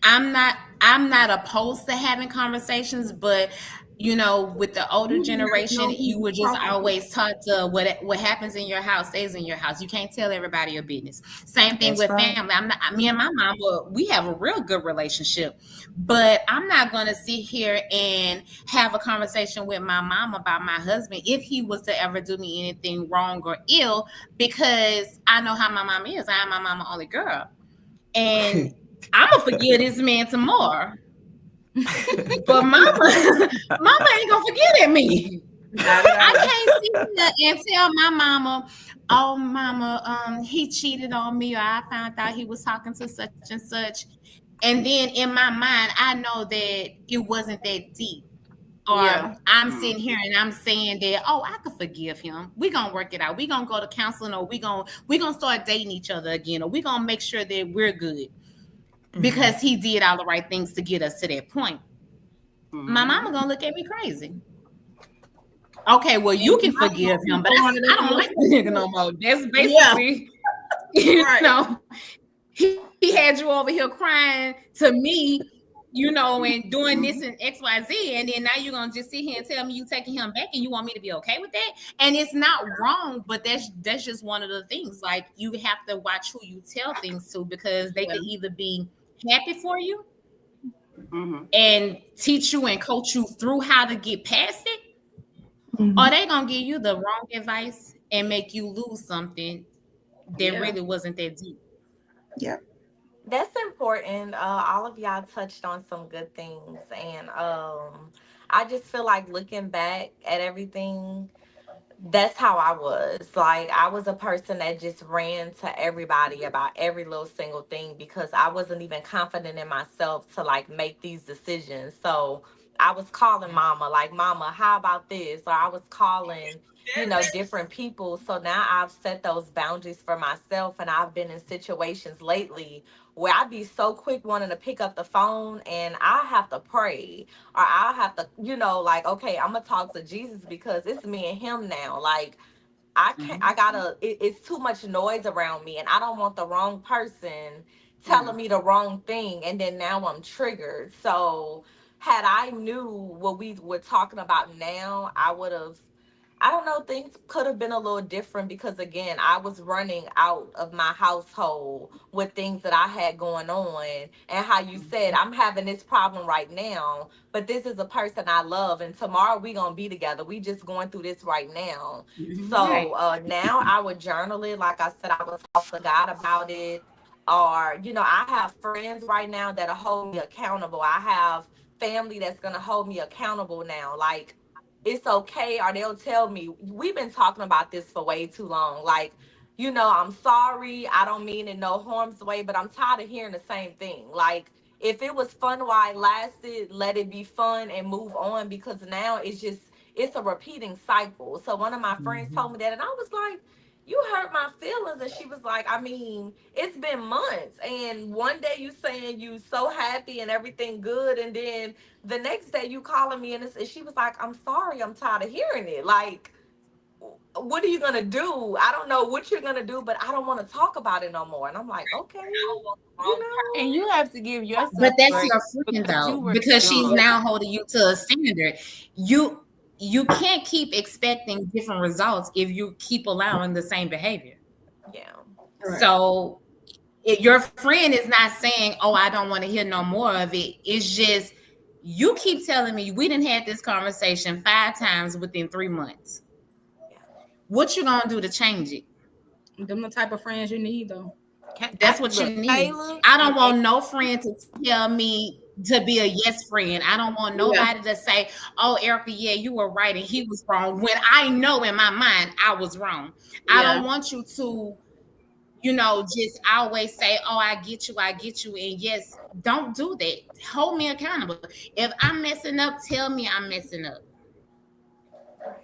I'm not opposed to having conversations, but with the older You just gotta generation, know who you you were just talking to. always taught to what happens in your house stays in your house. You can't tell everybody your business. Same thing That's with right. family. Me and my mom, we have a real good relationship, but I'm not going to sit here and have a conversation with my mom about my husband if he was to ever do me anything wrong or ill, because I know how my mom is. I am my mama only girl, and I'm gonna forgive this man tomorrow. But mama ain't gonna forget at me. Not at I all. can't sit here and tell my mama, oh mama, he cheated on me, or I found out he was talking to such and such. And then in my mind, I know that it wasn't that deep. or Yeah. I'm sitting here and I'm saying that, oh, I could forgive him. We're gonna work it out. We're gonna go to counseling, or we're gonna start dating each other again, or we're gonna make sure that we're good Mhm. because he did all the right things to get us to that point. My Mhm. mama gonna look at me crazy. Okay, well, And you can my forgive him, but one of I the don't like things. the nigga no more. That's Yeah. basically, you Right. know, he had you over here crying to me, and doing this and XYZ, and then now you're gonna just sit here and tell me you taking him back and you want me to be okay with that. And it's not wrong, but that's just one of the things. Like, you have to watch who you tell things to, because they Yeah. could either be happy for you Mhm. and teach you and coach you through how to get past it, or Mhm. they gonna give you the wrong advice and make you lose something that Yeah. really wasn't that deep. Yep. That's important. All of y'all touched on some good things, and I just feel like looking back at everything, that's how I was. Like, I was a person that just ran to everybody about every little single thing because I wasn't even confident in myself to like make these decisions. So I was calling mama, like, mama, how about this? Or I was calling, different people. So now I've set those boundaries for myself, and I've been in situations lately where I'd be so quick wanting to pick up the phone and I have to pray, or I'll have to, like, okay, I'm gonna talk to Jesus because it's me and him now. Like, I can't, I gotta, it's too much noise around me, and I don't want the wrong person telling me the wrong thing. And then now I'm triggered. So, had I knew what we were talking about now, I would have, I don't know, things could have been a little different because, again, I was running out of my household with things that I had going on. And how you said, I'm having this problem right now, but this is a person I love, and tomorrow we gonna be together. We just going through this right now. Right. So now I would journal it. Like I said, I would talk to God about it. Or, I have friends right now that'll hold me accountable. I have family that's gonna hold me accountable now. Like, it's okay, or they'll tell me, we've been talking about this for way too long. Like, I'm sorry, I don't mean in no harm's way, but I'm tired of hearing the same thing. Like, if it was fun while it lasted, let it be fun and move on, because now it's a repeating cycle. So one of my friends told me that, and I was like, you hurt my feelings. And she was like, I mean, it's been months, and one day you saying you so happy and everything good, and then the next day you calling me, and she was like, I'm sorry, I'm tired of hearing it. Like, what are you gonna do? I don't know what you're gonna do, but I don't want to talk about it no more. And I'm like, okay, you And know, you have to give But yourself that's grace your friend because you though, were because she's young. now holding you to a standard. You can't keep expecting different results if you keep allowing the same behavior. yeah, Right. So your friend is not saying, "Oh, I don't want to hear no more of it." It's just, you keep telling me we didn't have this conversation 5 times within 3 months. yeah, What you gonna do to change it? Them the type of friends you need though. That's what you Look, need. Taylor I don't and want no friend to tell me to be a yes friend. I don't want Yeah. nobody to say, "Oh, Erica, yeah, you were right and he was wrong," when I know in my mind I was wrong. I Yeah. don't want you to, just always say, "Oh, I get you." And yes, don't do that. Hold me accountable. If I'm messing up, tell me I'm messing up. right,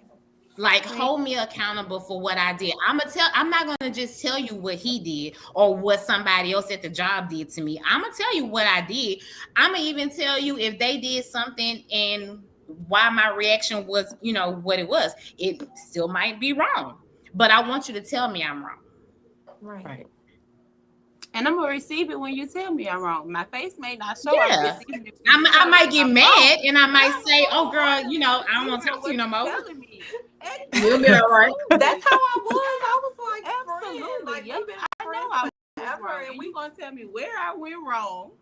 Like, Queen. hold me accountable for what I did. I'm not gonna just tell you what he did or what somebody else at the job did to me. I'm gonna tell you what I did. I'm gonna even tell you if they did something and why my reaction was, what it was. It still might be wrong, but I want you to tell me I'm wrong. right, Right. And I'm gonna receive it when you tell me I'm wrong. My face may not show I'm Yeah. receiving it when you I tell me might get I'm mad wrong. and I But might I'm say, "Oh, gonna girl, wholeheartedly I don't want to receive talk to you what no you're more." telling me. You'll be all right. that's how I was. Absolutely. I was like, friend, Absolutely. like, Yep. we've been I know friends I was forever, wrong. and And we you're gonna tell me where I went wrong.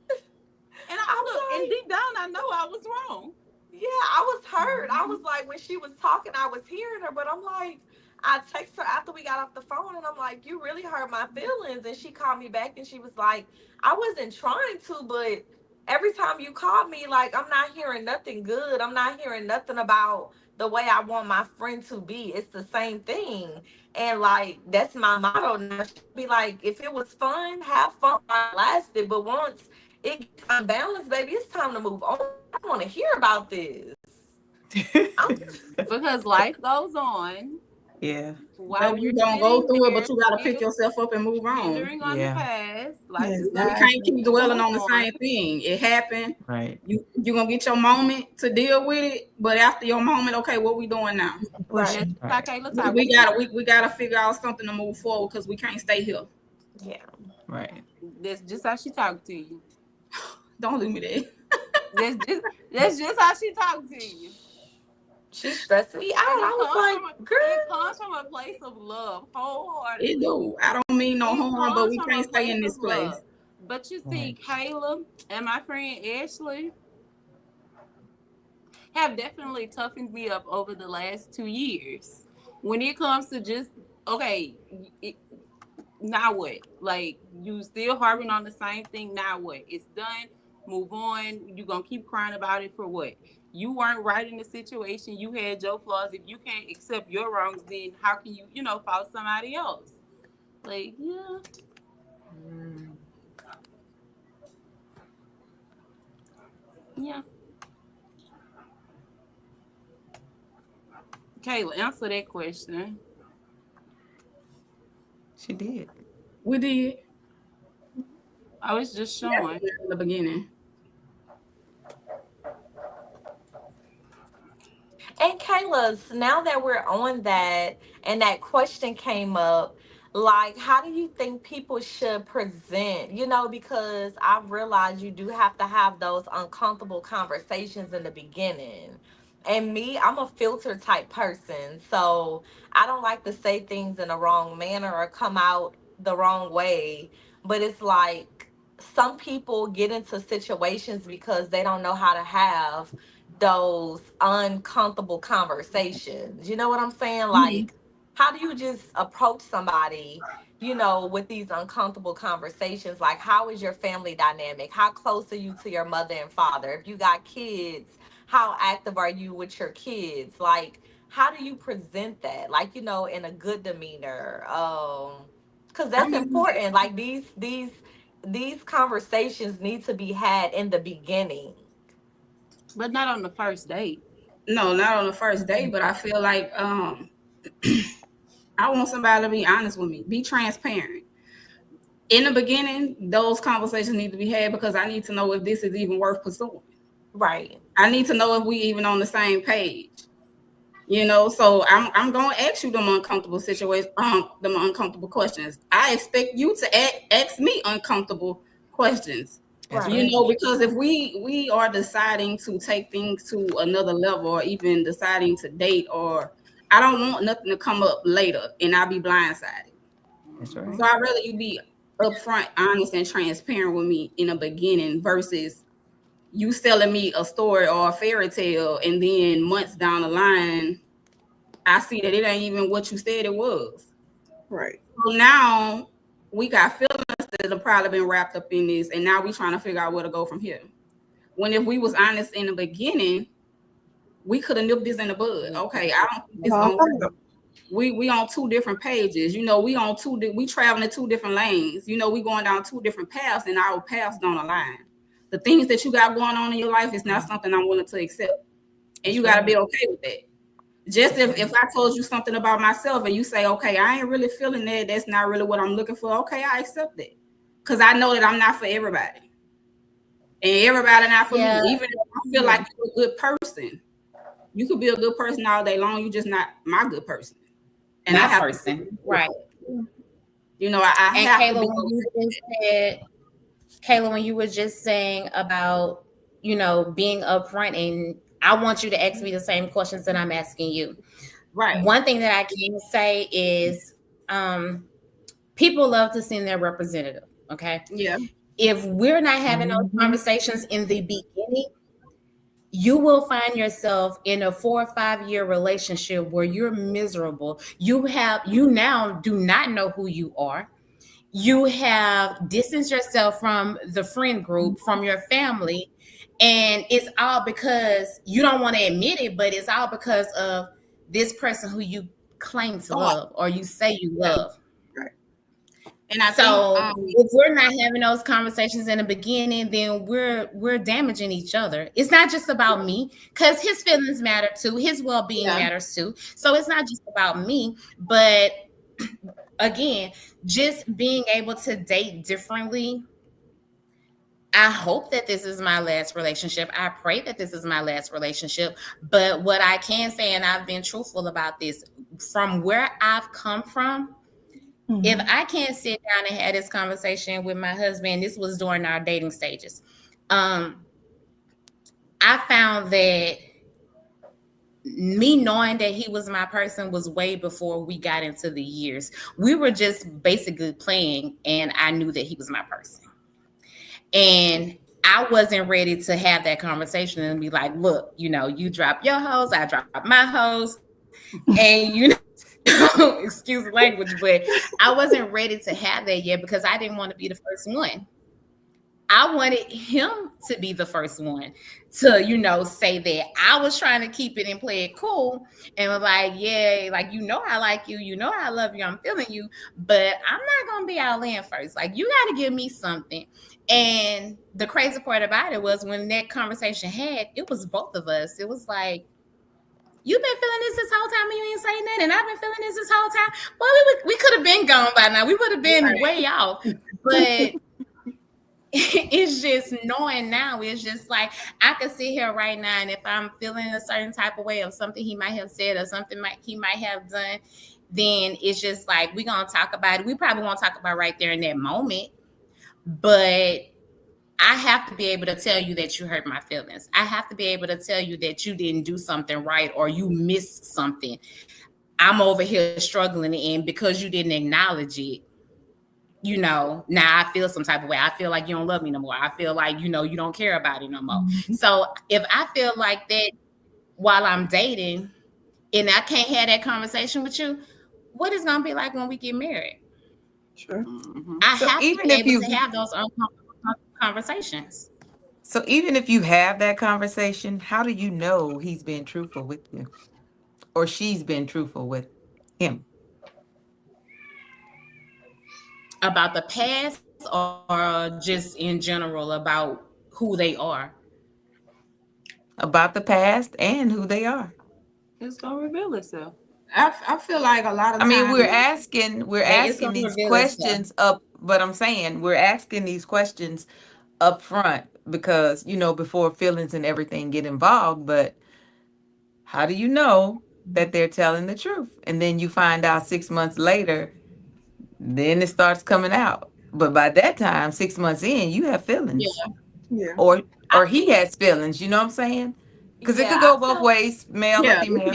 And I was look, and like, deep down I know I was wrong. yeah, I was hurt. I was like, when she was talking, I was hearing her, but I'm like, I text her after we got off the phone, and I'm like, you really hurt my feelings. And she called me back, and she was like, I wasn't trying to, but every time you call me, like, I'm not hearing nothing good. I'm not hearing nothing about the way I want my friend to be. It's the same thing. And like, that's my motto now. She'll be like, if it was fun, have fun while it lasted. But once it gets unbalanced, baby, it's time to move on. I don't want to hear about this. Because life goes on Yeah. while Baby, you're you gonna go sitting through it, there but you gotta pick yourself up and move on. pondering on the Yeah. past. Life is We not can't Exactly. keep dwelling on the move on. same thing. It happened. Right. You gonna get your moment to deal with it, but after your moment, okay, what we doing now? Right. That's Pushing. like Right. Kayla We, talked we to you. gotta we gotta figure out something to move forward because we can't stay here. Yeah. Right. That's just how she talked to you. Don't leave me there. That's just how she talked to you. She stressed me out. And I was like, girl. it comes from a place of love, It wholeheartedly. do. I don't mean no It harm, but comes we from a can't stay place in of this place. love. But you see, Right. Kayla and my friend Ashley have definitely toughened me up over the last 2 years. When it comes to just, okay, it, now what? Like, you still harping on the same thing, now what? It's done, move on. You gonna keep crying about it for what? You weren't right in the situation. You had your flaws. If you can't accept your wrongs, then how can you, fault somebody else? Like, yeah. Yeah. Kayla, answer that question. She did. We did. I was just Yeah, showing. in the beginning. And Kayla, now that we're on that and that question came up, like, how do you think people should present? Because I've realized you do have to have those uncomfortable conversations in the beginning. And me, I'm a filter type person. So I don't like to say things in a wrong manner or come out the wrong way. But it's like some people get into situations because they don't know how to have those uncomfortable conversations. You know what I'm saying? Mhm. Like, how do you just approach somebody, with these uncomfortable conversations? Like, how is your family dynamic? How close are you to your mother and father? If you got kids, how active are you with your kids? Like, how do you present that? Like, in a good demeanor. Because I that's mean, important. Like these conversations need to be had in the beginning. But not on the first date. no, not on the first date, but I feel like I want somebody to be honest with me, be transparent. In the beginning, those conversations need to be had because I need to know if this is even worth pursuing. Right. I need to know if we even on the same page. So I'm gonna ask you them uncomfortable situations, them uncomfortable questions. I expect you to ask me uncomfortable questions. That's Right. right. Because if we are deciding to take things to another level, or even deciding to date, or I don't want nothing to come up later and I'll be blindsided. That's So right. I'd rather you be upfront, honest, and transparent with me in the beginning versus you selling me a story or a fairy tale, and then months down the line, I see that it ain't even what you said it was. Right. So now we got feelings that have probably been wrapped up in this, and now we trying to figure out where to go from here. When if we was honest in the beginning, we could have nipped this in the bud. Okay, I don't think it's Uh, gonna work. We on two different pages. We on we traveling two different lanes. We going down two different paths, and our paths don't align. The things that you got going on in your life is not something I'm willing to accept, and That's you got to right. be okay with that. Just That's if right. I told you something about myself and you say, okay, I ain't really feeling that, that's not really what I'm looking for. Okay, I accept that. Because I know that I'm not for everybody. And everybody not for me. Yeah. Even if I feel like you're a good person, you could be a good person all day long. You just not my good person. And I My have person. to, Right. I And have to Kayla, be when you okay. just said, Kayla, when you were just saying about, being upfront, and I want you to ask me the same questions that I'm asking you. Right. One thing that I can say is people love to send their representative. Okay. Yeah. If we're not having those Mm-hmm. conversations in the beginning, you will find yourself in a 4 or 5 year relationship where you're miserable. You now do not know who you are. You have distanced yourself from the friend group, from your family, and it's all because you don't want to admit it, but it's all because of this person who you claim to Thought. love or you say you Yeah. love. Right. And I think So if we're not having those conversations in the beginning, then we're damaging each other. It's not just about me, because his feelings matter too, his well-being yeah. matters too. So it's not just about me, but again, just being able to date differently. I hope that this is my last relationship. I pray that this is my last relationship. But what I can say, and I've been truthful about this, from where I've come from, if I can't sit down and have this conversation with my husband, this was during our dating stages. I found that me knowing that he was my person was way before we got into the years. We were just basically playing, and I knew that he was my person. And I wasn't ready to have that conversation and be like, look, you drop your hose, I drop my hose. And, excuse the language, but I wasn't ready to have that yet because I didn't want to be the first one. I wanted him to be the first one to, say that I was trying to keep it and play it cool and was like, yeah, like, I like you, I love you, I'm feeling you, but I'm not going to be all in first. Like, you got to give me something. And the crazy part about it was when that conversation had, it was both of us. It was like, you've been feeling this whole time and you ain't saying that, and I've been feeling this whole time. Well, we could have been gone by now. We would have been way off. But it's just knowing now, it's just like I could sit here right now, and if I'm feeling a certain type of way of something he might have said or something he might have done, then it's just like we're going to talk about it. We probably won't talk about right there in that moment, but I have to be able to tell you that you hurt my feelings. I have to be able to tell you that you didn't do something right or you missed something. I'm over here struggling, and because you didn't acknowledge it, now I feel some type of way. I feel like you don't love me no more. I feel like, you don't care about it no more. Mm-hmm. So if I feel like that while I'm dating and I can't have that conversation with you, what is going to be like when we get married? Sure. Mm-hmm. I have to be able to have those conversations. So even if you have that conversation, how do you know he's been truthful with you or she's been truthful with him? About the past or just in general about who they are? About the past and who they are. It's going to reveal itself. I feel like a lot of times. I mean, we're asking these questions up, but I'm saying we're asking these questions up front because, before feelings and everything get involved, but how do you know that they're telling the truth? And then you find out 6 months later, then it starts coming out. But by that time, 6 months in, you have feelings. Yeah. Or he has feelings, you know what I'm saying? Because it could go both ways, male or female.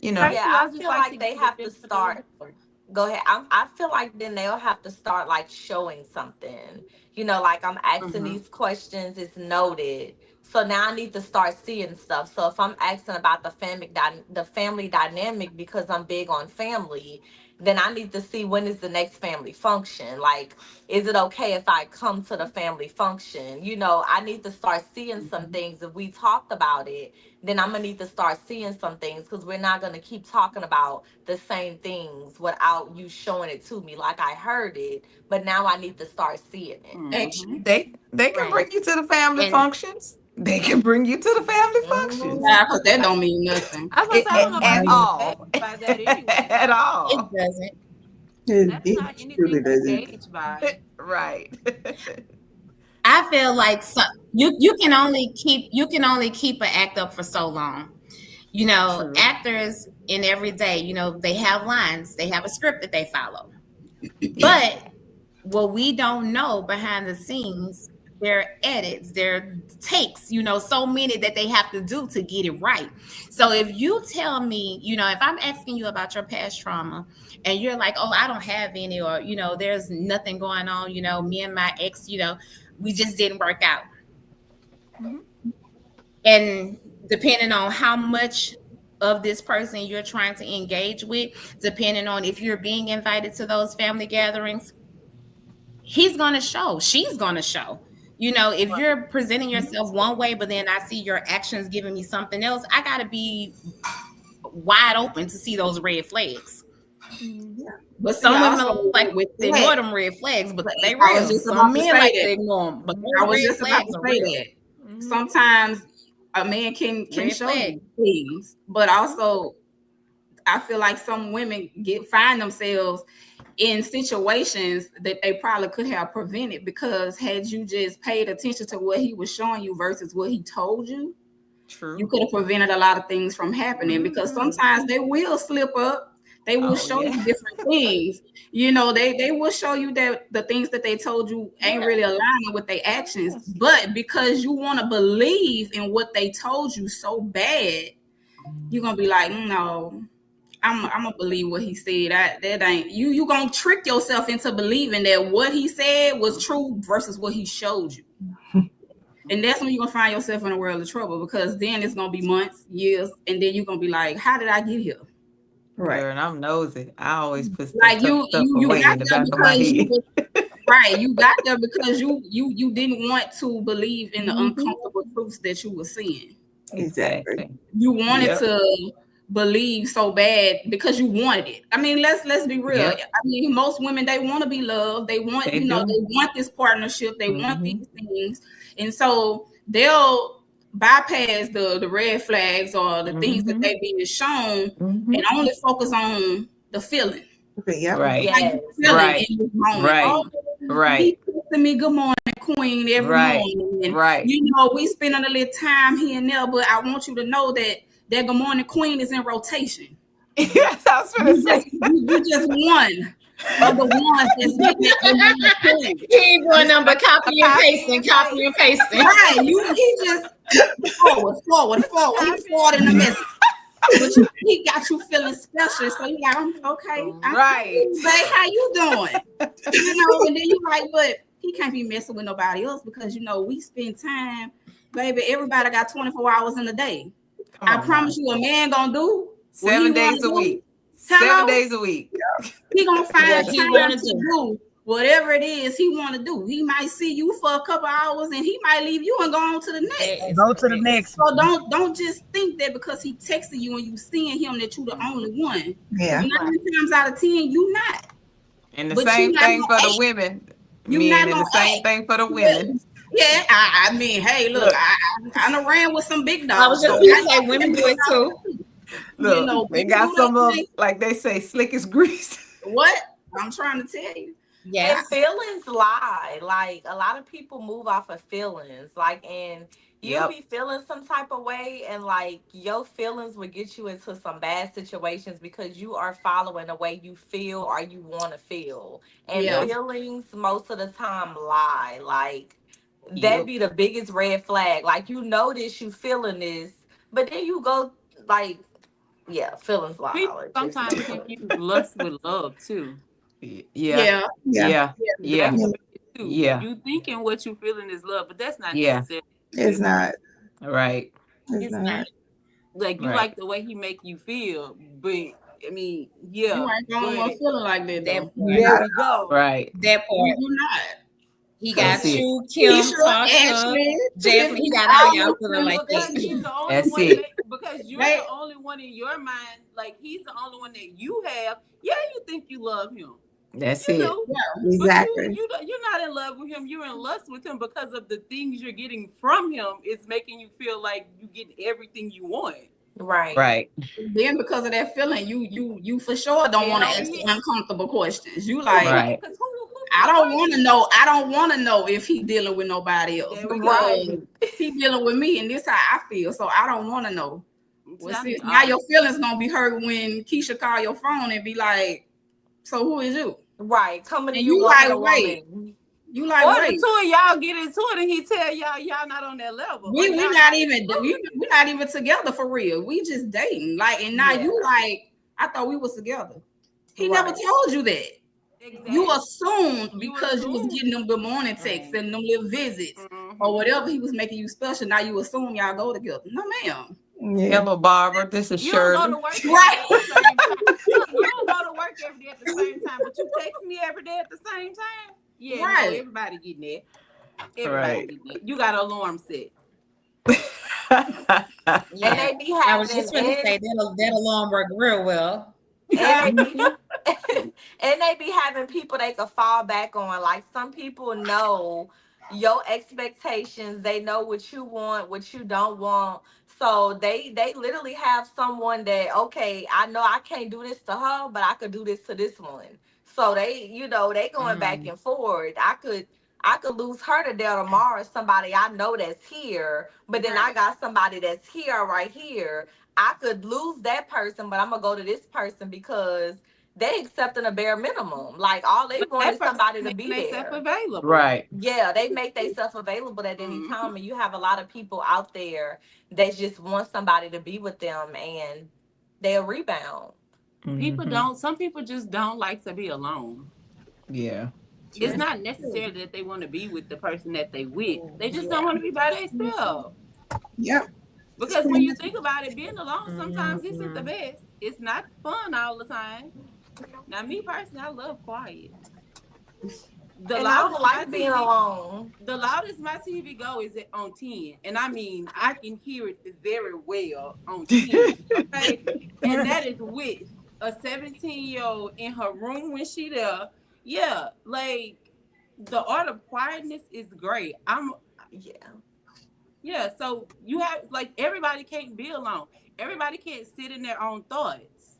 I feel like they have to start. Go ahead. I feel like then they'll have to start like showing something. Like I'm asking these questions, it's noted. So now I need to start seeing stuff. So if I'm asking about the family dynamic because I'm big on family, then I need to see when is the next family function. Like, is it okay if I come to the family function? I need to start seeing some things. If we talked about it, then I'm going to need to start seeing some things because we're not going to keep talking about the same things without you showing it to me. Like I heard it, but now I need to start seeing it. Mm-hmm. They can bring you to the family functions. They can bring you to the family functions. Yeah, because that don't mean nothing. I was going to say, I don't know at all. By that anyway. At all. It doesn't. That's not anything to gauge by. Right. I feel like you can only keep an act up for so long. True. Actors in every day, they have lines, they have a script that they follow. But what we don't know behind the scenes, their edits, their takes, so many that they have to do to get it right. So if you tell me, if I'm asking you about your past trauma and you're like, oh, I don't have any, or, there's nothing going on, me and my ex, we just didn't work out. Mm-hmm. And depending on how much of this person you're trying to engage with, depending on if you're being invited to those family gatherings, he's going to show, she's going to show. If you're presenting yourself one way, but then I see your actions giving me something else, I got to be wide open to see those red flags. But Some see, women also, like with yeah, ignore them red flags, but they I was real. just Some about to men say like that. to ignore them, but I those was red just about flags to are say real. that. Sometimes a man can Red show flag. you things, but also I feel like some women find themselves in situations that they probably could have prevented, because had you just paid attention to what he was showing you versus what he told you, True. you could have prevented a lot of things from happening. Because sometimes they will slip up. They will show you different things. You know, they will show you that the things that they told you ain't really aligning with their actions. But because you want to believe in what they told you so bad, you're gonna be like, no, I'm gonna believe what he said. That ain't you gonna trick yourself into believing that what he said was true versus what he showed you. And that's when you're gonna find yourself in a world of trouble, because then it's gonna be months, years, and then you're gonna be like, how did I get here? Right. Girl, and I'm nosy. I always put Like stuff you away got in the there back of my because you head. was right. You got there because you didn't want to believe in the uncomfortable truths that you were seeing. Exactly. You wanted to believe so bad because you wanted it. I mean, let's be real. Yep. I mean, most women, they want to be loved. They want, They they do. want this partnership. They want these things. And so they'll bypass the red flags or the things that they being shown and only focus on the feeling. Okay, yeah. Right. How you feeling in this moment. Right. Oh, Right. he texting me good morning, queen, every morning. And, you know, we spending a little time here and there, but I want you to know that good morning queen is in rotation. Yes, I was gonna say. You just one of the ones that's getting that good morning queen. He ain't doing nothing but copy and pasting. Right. He just forward. He forward in the message. But he got you feeling special. So you like, okay. Right. Hey, how you doing? You know, and then you like, but he can't be messing with nobody else because, you know, we spend time, baby. Everybody got 24 hours in a day. I promise you, a man gonna do 7 days a week. Hello? 7 days a week. He gonna find What he time wanna to do. do whatever it is he want to do. He might see you for a couple hours and he might leave you and go on to the next. Go to the next. So don't just think that because he texted you and you seeing him that you the only one. Yeah. 9 times out of 10, you not. And the But same you not thing gonna for the act. women. You Men, not and the gonna same act. thing for the women. Yeah, I mean, hey, look, I done ran with some big dogs. I was just gonna say women do it too. Look, You know, they people got do some that of, thing. like they say, slick as grease. What? I'm trying to tell you. Yes. And feelings lie. Like a lot of people move off of feelings. Like, and you'll be feeling some type of way, and like your feelings will get you into some bad situations because you are following the way you feel or you want to feel. And feelings most of the time lie. Like that be the biggest red flag. Like you notice you feeling this, but then you go like, feelings lie. People Like, sometimes confuse lust with love too. Yeah. That's what it is too. Yeah. You thinking what you feeling is love, but that's not Yeah. necessarily. It's not. Right. It's not. Like you like the way he make you feel, but I mean, You ain't the only one feeling like that though. There we go. Right. That part. You're not. He got That's it. you, Kim, Keisha, Tasha, Ashley, Jasmine. He Tiffany, got all y'all all feeling like Because that. he's the only That's one it. because you're the only one in your mind. Like he's the only one that you have. Yeah, you think you love him. That's You it. know, Exactly. but you're not in love with him. You're in lust with him because of the things you're getting from him. It's making you feel like you get everything you want. Right. Right. Then because of that feeling, you for sure don't want to ask uncomfortable questions. You like, Right. I don't want to know. I don't want to know if he dealing with nobody else. Right. He dealing with me, and this how I feel. So I don't want to know. Well, Tell see, me, now your feelings gonna be hurt when Keisha call your phone and be like, "So who is you?" Right. Coming to And you you wanting like, a wait. woman. You like, or wait. the two of y'all get into it, and he tell y'all not on that level. We not even we not even together for real. We just dating. Like, and now you like, I thought we was together. He never told you that. Exactly. You assumed because you was getting them good morning texts and them little visits or whatever he was making you special. Now you assume y'all go together. No, ma'am. Yeah. Hello, Barbara. This is You don't Shirley. go to work every day at the same time. You don't go to work every day at the same time, but you text me every day at the same time. Yeah, no, everybody getting that. Everybody getting that. You got an alarm set. And they be having I was just going to say that alarm worked real well. and And they be having people they could fall back on. Like some people know your expectations. They know what you want, what you don't want. So they literally have someone that, okay, I know I can't do this to her, but I could do this to this one. So they going back and forth. I could lose her today or tomorrow. Somebody I know that's here, but then I got somebody that's here right here. I could lose that person, but I'm gonna go to this person because they accepting a bare minimum. Like all they But want that is person somebody to making be themselves there. available. Right. Yeah, they make themselves available at any time, and you have a lot of people out there that just want somebody to be with them, and they'll rebound. People Mhm. don't. Some people just don't like to be alone. Yeah. It's True. not necessarily that they want to be with the person that they with. They just don't Yeah. want to be by themselves. Yep. It's Because pretty when you much. think about it, being alone sometimes isn't the best. It's not fun all the time. Now, me personally, I love quiet. The And I don't loudest my like being TV, alone. the loudest my TV go is on 10, and I mean I can hear it very well on 10. Okay, and that is with a 17-year-old in her room when she there. Yeah, like the art of quietness is great. Yeah. Yeah, so you have like everybody can't be alone. Everybody can't sit in their own thoughts.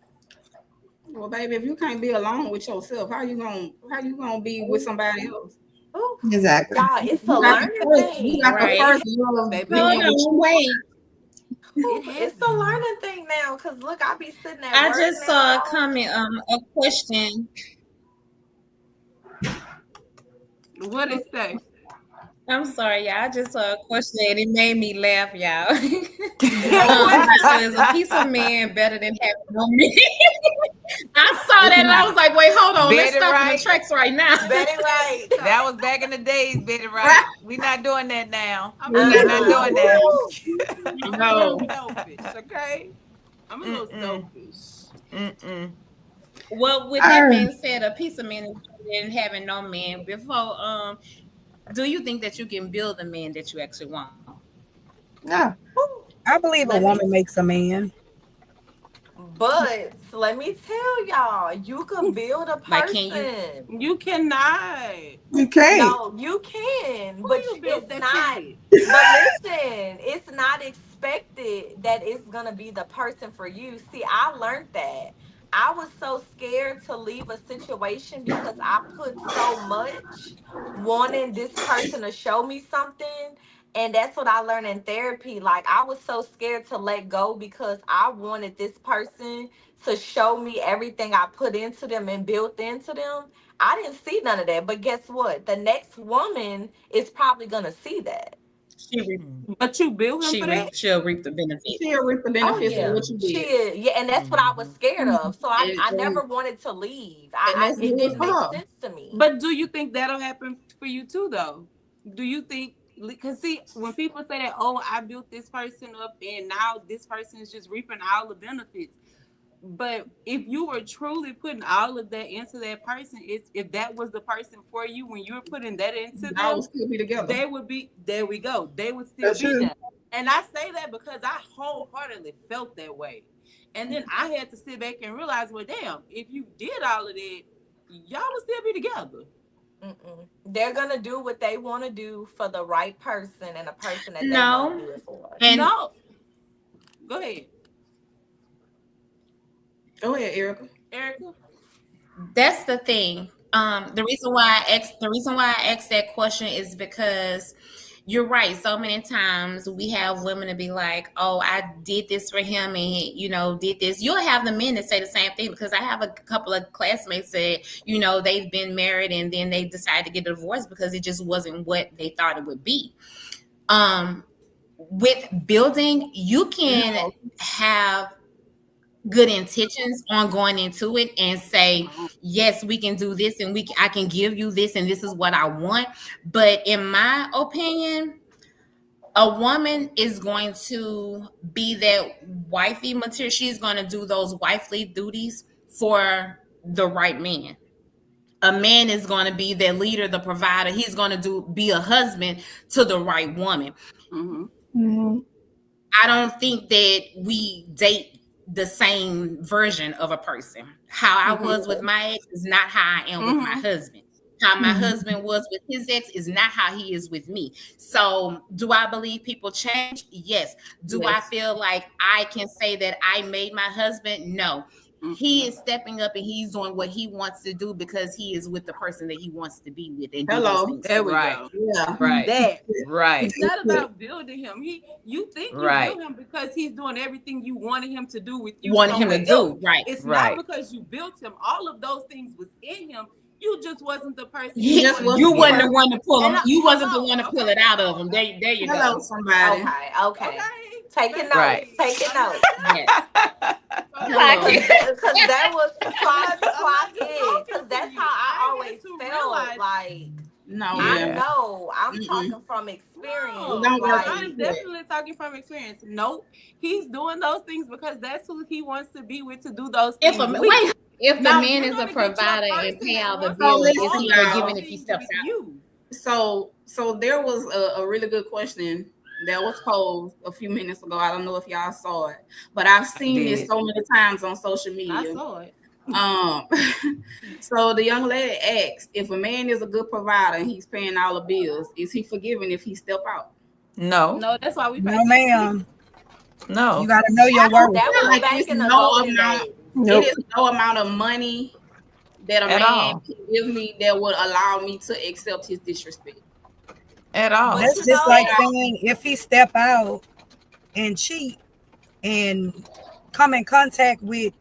Well, baby, if you can't be alone with yourself, how you gonna be with somebody else? Ooh, Exactly. y'all, it's a You got to learning first, you got thing. to Right. first love Baby, being Hold with on, you. wait. it It's happens. a learning thing now. Cause look, I be sitting at I work just now, saw a y'all. comment, a question. What it say? I'm sorry, y'all. I just saw a question and it made me laugh, y'all. What? So is a piece of man better than having no man? I saw It's that and I not. was like, wait, hold on. Let's Betty stop in the Wright. tracks right now. Betty Right. That was back in the days, Betty Wright. We not doing that now. I'm a We're We little not not doing doing that. that. Woo! I'm a little No. selfish, okay? I'm a little Mm-mm. selfish. Mm-mm. Well, with that Uh, being said, a piece of man is better than having no man. Before, do you think that you can build a man that you actually want? no. Woo. I believe a Let me woman makes a man. But let me tell y'all, you could build a Like, can you? person. You cannot. You can't. No, you can, Who but you built it's that you not. with? But listen, it's not expected that it's gonna be the person for you. See, I learned that. I was so scared to leave a situation because I put so much wanting this person to show me something. And that's what I learned in therapy. Like, I was so scared to let go because I wanted this person to show me everything I put into them and built into them. I didn't see none of that. But guess what? The next woman is probably gonna see that. She reap, But you built him for that? she'll reap the benefits. She'll reap the Oh benefits of yeah. what you She did. is. Yeah, and that's what I was Mhm. scared of. So I, And, I and, never wanted to leave. and that's It good didn't for make her. sense to me. But do you think that'll happen for you too, though? Do you think? Because see, when people say that, oh, I built this person up, and now this person is just reaping all the benefits. But if you were truly putting all of that into that person, if that was the person for you when you were putting that into Y'all will them, still be together. they would be there. We go. They would still That's be true. there. And I say that because I wholeheartedly felt that way. And then I had to sit back and realize, well, damn, if you did all of that, y'all would still be together. Mm-mm. They're gonna do what they want to do for the right person and a person that they want to No, do it for. and No, go ahead, Go ahead, Erica. Erica. that's the thing. The reason why I asked that question is because you're right. So many times we have women to be like, "Oh, I did this for him, and did this." You'll have the men that say the same thing because I have a couple of classmates that they've been married and then they decided to get a divorce because it just wasn't what they thought it would be. With building, you can No. have good intentions on going into it and say, yes, we can do this and I can give you this and this is what I want. But in my opinion, a woman is going to be that wifey material. She's going to do those wifely duties for the right man. A man is going to be the leader, the provider. He's going to be a husband to the right woman. Mm-hmm. Mhm. I don't think that we date the same version of a person. How I was with my ex is not how I am with my husband. How my husband was with his ex is not how he is with me. So do I believe people change? Yes. Do I feel like I can say that I made my husband? No. He is stepping up and he's doing what he wants to do because he is with the person that he wants to be with and do those things. There we Right. go. Yeah. Right. That. Right. It's not about building him. You think you Right. built him because he's doing everything you wanted him to do with you. Wanted him to somewhere do, else. right. It's Right. not because you built him. All of those things was in him. You just wasn't the person. You wasn't the one to pull him. You wasn't the one to Okay. pull it out of him. There you Hello, go. somebody. Okay. Taking notes. Right. Taking notes. Yes. Because that was clock in. Because that's how I always felt. Like, No. I Yeah. know. I'm talking from experience. No, Don't work Like, I'm definitely talking from experience. Nope. He's doing those things because that's who he wants to be with, to do those things. If the Now, man you're is a gonna get your provider and person pay that all the wants bills, to is listen, he y'all. forgiving if he steps out? You. So there was a really good question that was posed a few minutes ago. I don't know if y'all saw it, but I've seen this did. so many times on social I media. saw it. So the young lady asked, if a man is a good provider and he's paying all the bills, is he forgiven if he step out? No. No, that's why we pay. No, ma'am. No. You got to know your worth. that was Like, back it's in the no golden amount. days. It is no amount of money that a At man all. can give me that would allow me to accept his disrespect. At all. But That's you just know- like saying if he step out and cheat and come in contact with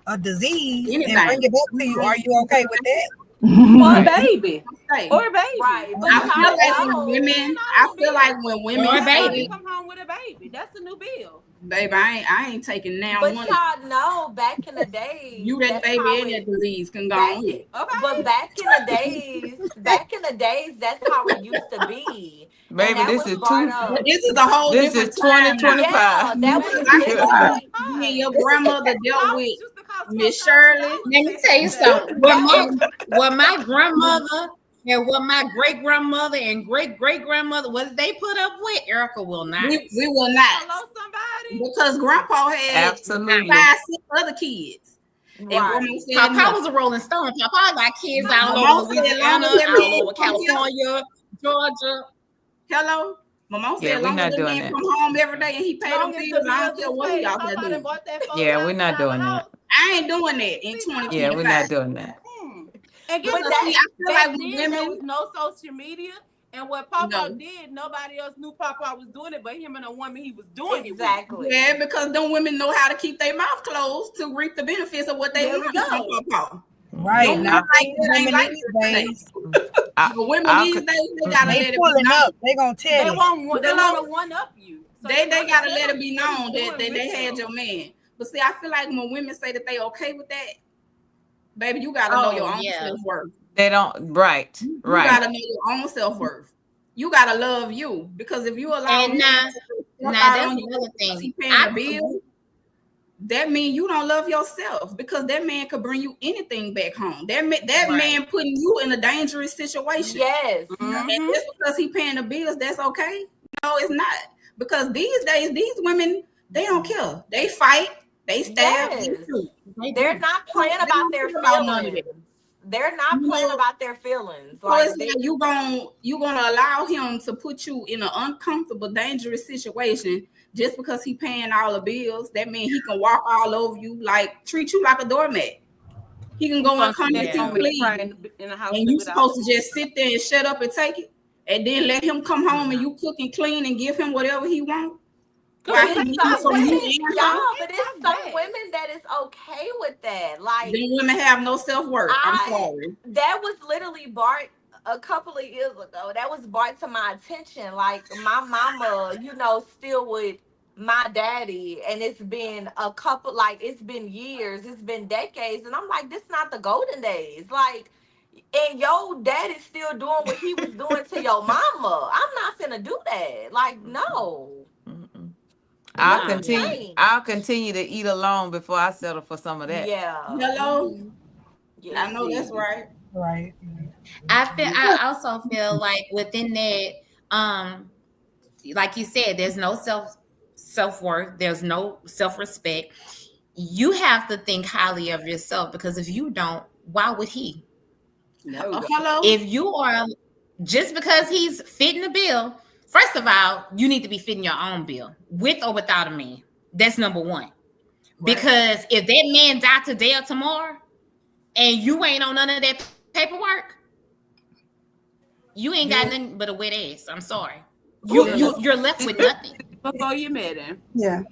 a disease Anything. and bring it back to you, are you okay with that? Or a baby. Or a baby. Right. But I feel like y'all when know, women, I feel like when women Or a say, baby. Come home with a baby. That's a new bill. baby, I ain't taking now but one. y'all know back in the days, You that that's baby how and it- that disease can go back- on here. Okay. But back in the days, that's how it used to be. And Baby, that this was is brought two. up. But this is a whole This different is time now. 2025. Yeah, that was I can literally. when your grandmother dealt House with used to cost Miss $12,000 Shirley. Let me tell you back something. then. What my grandmother and what my great grandmother and great great grandmother, what they put up with, Erica will not. We will not, Hello, somebody. because grandpa had Absolutely. 5, 6 other kids. And grandma Right. said Papa no. was a Rolling Stone. Papa got kids all Mama over said, Louisiana, long as that all man over come here. California, Georgia. Hello. My mom said, Yeah, as we're long not as the doing man that. come home every day and he paid them Long as the bills, I don't bills care is what he paid, out there Papa done doing. bought that Yeah, we're not $4,000 doing that. house. I ain't doing that in 2025. Yeah, we're not doing that. And guess But what? that- I feel Back like then, women, there was no social media. And what Papa No. did, nobody else knew Papa was doing it, but him and a woman he was doing Exactly. yeah, because them women know how to keep their mouth closed to reap the benefits of what they There we learned go. from Papa. Right. Don't Now, like that ain't women like these this days, I- But women I'll these co- days, they gotta they let it be pulling known. up. They gonna with. tell They it. want Hello. to one up you. So They want gotta to let tell it be you what known he's that doing they with had them. your man. But see, I feel like when women say that they okay with that, baby, you gotta know your own yeah. self-worth. They don't. Right. You Right. gotta know your own self-worth. You gotta love you, because if you allow And me now to step that's out on you another because he thing. paying the bill, that means you don't love yourself, because that man could bring you anything back home. That man putting you in a dangerous situation. Yes. And just because he paying the bills, that's okay? No, it's not. Because these days, these women, they don't care. They fight, they stab, they Yes. shoot. They're not playing They about don't their care about none of feelings. that. They're not You playing know, about their feelings. So Like it's like you gonna allow him to put you in an uncomfortable, dangerous situation just because he paying all the bills. That means he can walk all over you, like treat you like a doormat. He can go and come Sit and on me, leave, cry in the house and you without- supposed to just sit there and shut up and take it, and then let him come home and you cook and clean and give him whatever he wants. But Right? it's Some some women, women, y'all, but it's some women that is okay with that. Like, then women have no self-worth. I'm sorry. That was literally brought a couple of years ago. That was brought to my attention. Like, my mama, still with my daddy, and it's been it's been years, it's been decades, and I'm like, this not the golden days. Like, and your daddy's still doing what he was doing to your mama. I'm not finna do that. Like, no. I'll Nothing continue. changed. I'll continue to eat alone before I settle for some of that. Yeah. Hello. Yeah, I know that's right. Right. I also feel like within that, like you said, there's no self-worth, there's no self-respect. you have to think highly of yourself, because if you don't, why would he? No. Hello. If you are, just because he's fitting the bill, first of all, you need to be fitting your own bill, with or without a man. That's number one. Because if that man died today or tomorrow and you ain't on none of that paperwork, you ain't got nothing but a wet ass. I'm sorry. You're left with nothing. Before you met him. Yeah.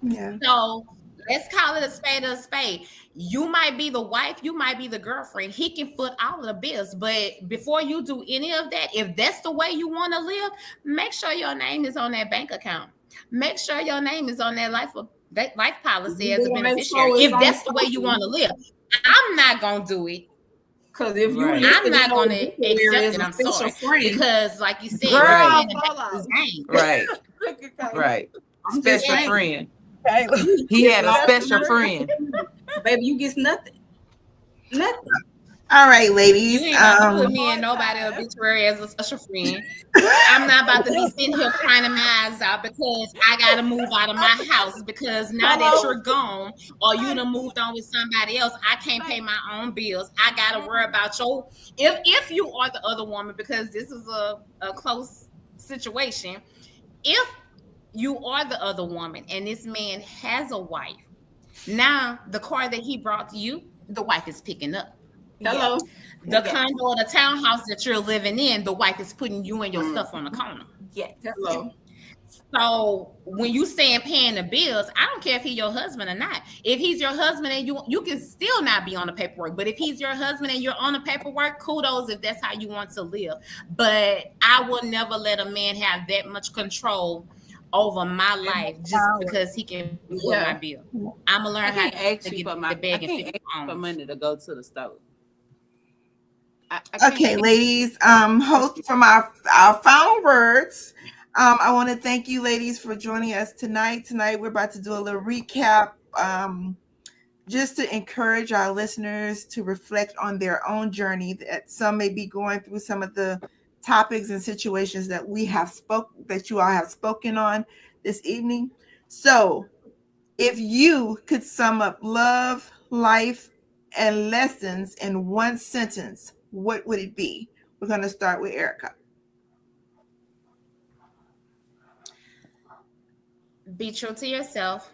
Yeah. So let's call it a spade or a spade. You might be the wife, you might be the girlfriend. He can foot all of the bills. But before you do any of that, if that's the way you want to live, make sure your name is on that bank account. Make sure your name is on that life policy as a beneficiary. If that's the way you want to live, I'm not gonna do it. Because if you I'm not going to accept it. I'm sorry. Friend. Because, like you said, Right. right. Right. I'm just Special saying. friend. Kayla. He had a special friend. Baby, you get nothing. Nothing. All right, You ladies. ain't about to put me in nobody obituary as a special friend. I'm not about to be sitting here crying my eyes out because I got to move out of my house, because now that you're gone or you done moved on with somebody else, I can't pay my own bills. I got to worry about if you are the other woman, because this is a close situation. If you are the other woman and this man has a wife, now the car that he brought to you, the wife is picking up. Hello. The condo or the townhouse that you're living in, the wife is putting you and your stuff on the corner. Yes. Hello. So when you saying paying the bills, I don't care if he's your husband or not. If he's your husband and you can still not be on the paperwork. But if he's your husband and you're on the paperwork, kudos if that's how you want to live. But I will never let a man have that much control over my life just because he can foot my bill. I'm gonna learn how to get the bag and fix for money to go to the store. Okay, ladies. Host from our final words. I want to thank you, ladies, for joining us tonight. Tonight, we're about to do a little recap, just to encourage our listeners to reflect on their own journey. That some may be going through some of the topics and situations that that you all have spoken on this evening. So, if you could sum up love, life, and lessons in one sentence, what would it be? We're going to start with Erica. Be true to yourself.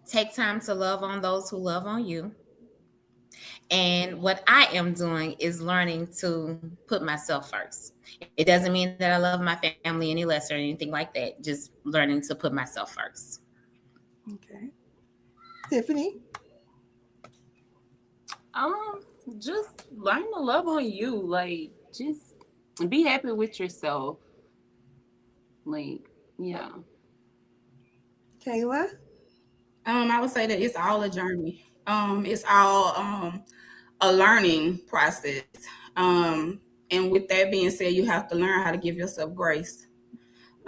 Take time to love on those who love on you. And what I am doing is learning to put myself first. It doesn't mean that I love my family any less or anything like that. Just learning to put myself first. Okay. Tiffany? Just learn to love on you. Like, just be happy with yourself. Like, yeah. Kayla? I would say that it's all a journey. It's all a learning process. And with that being said, you have to learn how to give yourself grace.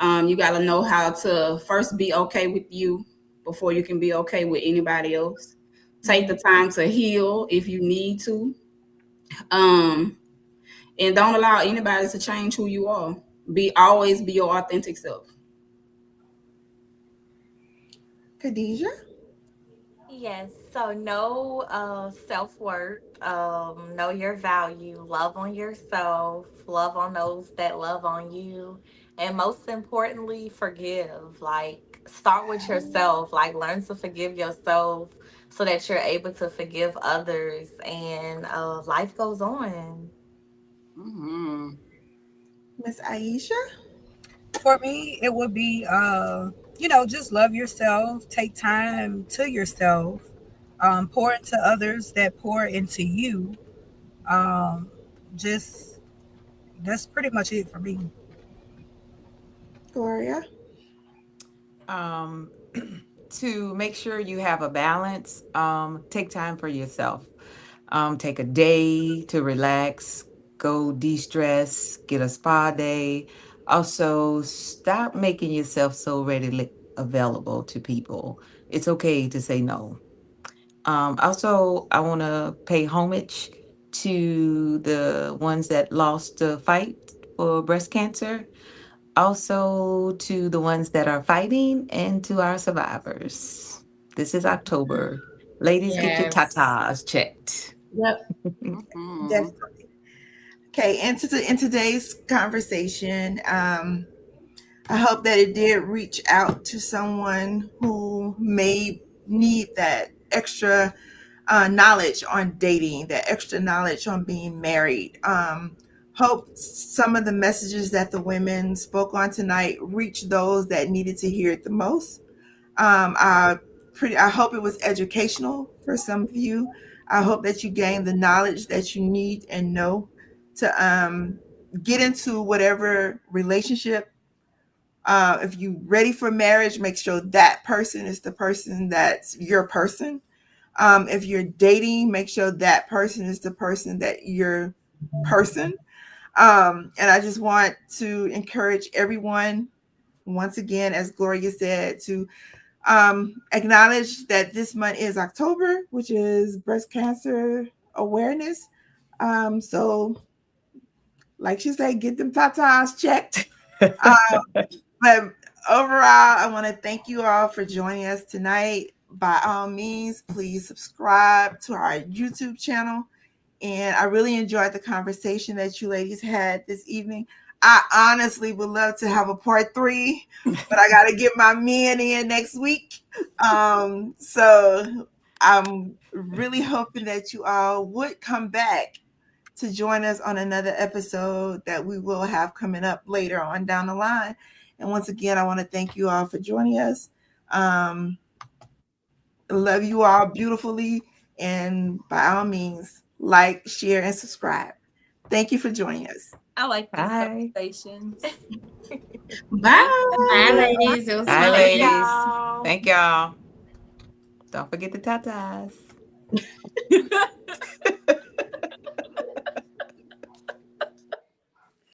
You got to know how to first be okay with you before you can be okay with anybody else. Take the time to heal if you need to. And don't allow anybody to change who you are. Always be your authentic self. Khadijah? Yes. So know self-worth, know your value, love on yourself, love on those that love on you, and most importantly, forgive. Like start with yourself, like learn to forgive yourself so that you're able to forgive others and life goes on. Mm-hmm. Miss Aisha? For me, it would be, just love yourself, take time to yourself, pour into others that pour into you. Um, just that's pretty much it for me. Gloria? To make sure you have a balance, take time for yourself. Take a day to relax, go de-stress, get a spa day. Also, stop making yourself so readily available to people. It's okay to say no. Also, I want to pay homage to the ones that lost the fight for breast cancer. Also, to the ones that are fighting and to our survivors. This is October. Ladies, get your Yes. tatas checked. Yep. Mhm. Definitely. Okay, in today's conversation, I hope that it did reach out to someone who may need that extra knowledge on dating, that extra knowledge on being married. Hope some of the messages that the women spoke on tonight reached those that needed to hear it the most. I hope it was educational for some of you. I hope that you gained the knowledge that you need and know to get into whatever relationship. If you ready for marriage, make sure that person is the person that's your person. If you're dating, make sure that person is the person that your person. And I just want to encourage everyone, once again, as Gloria said, to acknowledge that this month is October, which is breast cancer awareness. So, like she said, get them tatas checked. But overall, I want to thank you all for joining us tonight. By all means, please subscribe to our YouTube channel. And I really enjoyed the conversation that you ladies had this evening. I honestly would love to have a part 3, but I got to get my men in next week. So I'm really hoping that you all would come back to join us on another episode that we will have coming up later on down the line. And once again, I want to thank you all for joining us. Love you all beautifully. And by all means, like, share, and subscribe. Thank you for joining us. I like these Bye. conversations. Bye. Bye, ladies. It was Bye, fun. ladies. y'all. Thank y'all. Don't forget the tatas.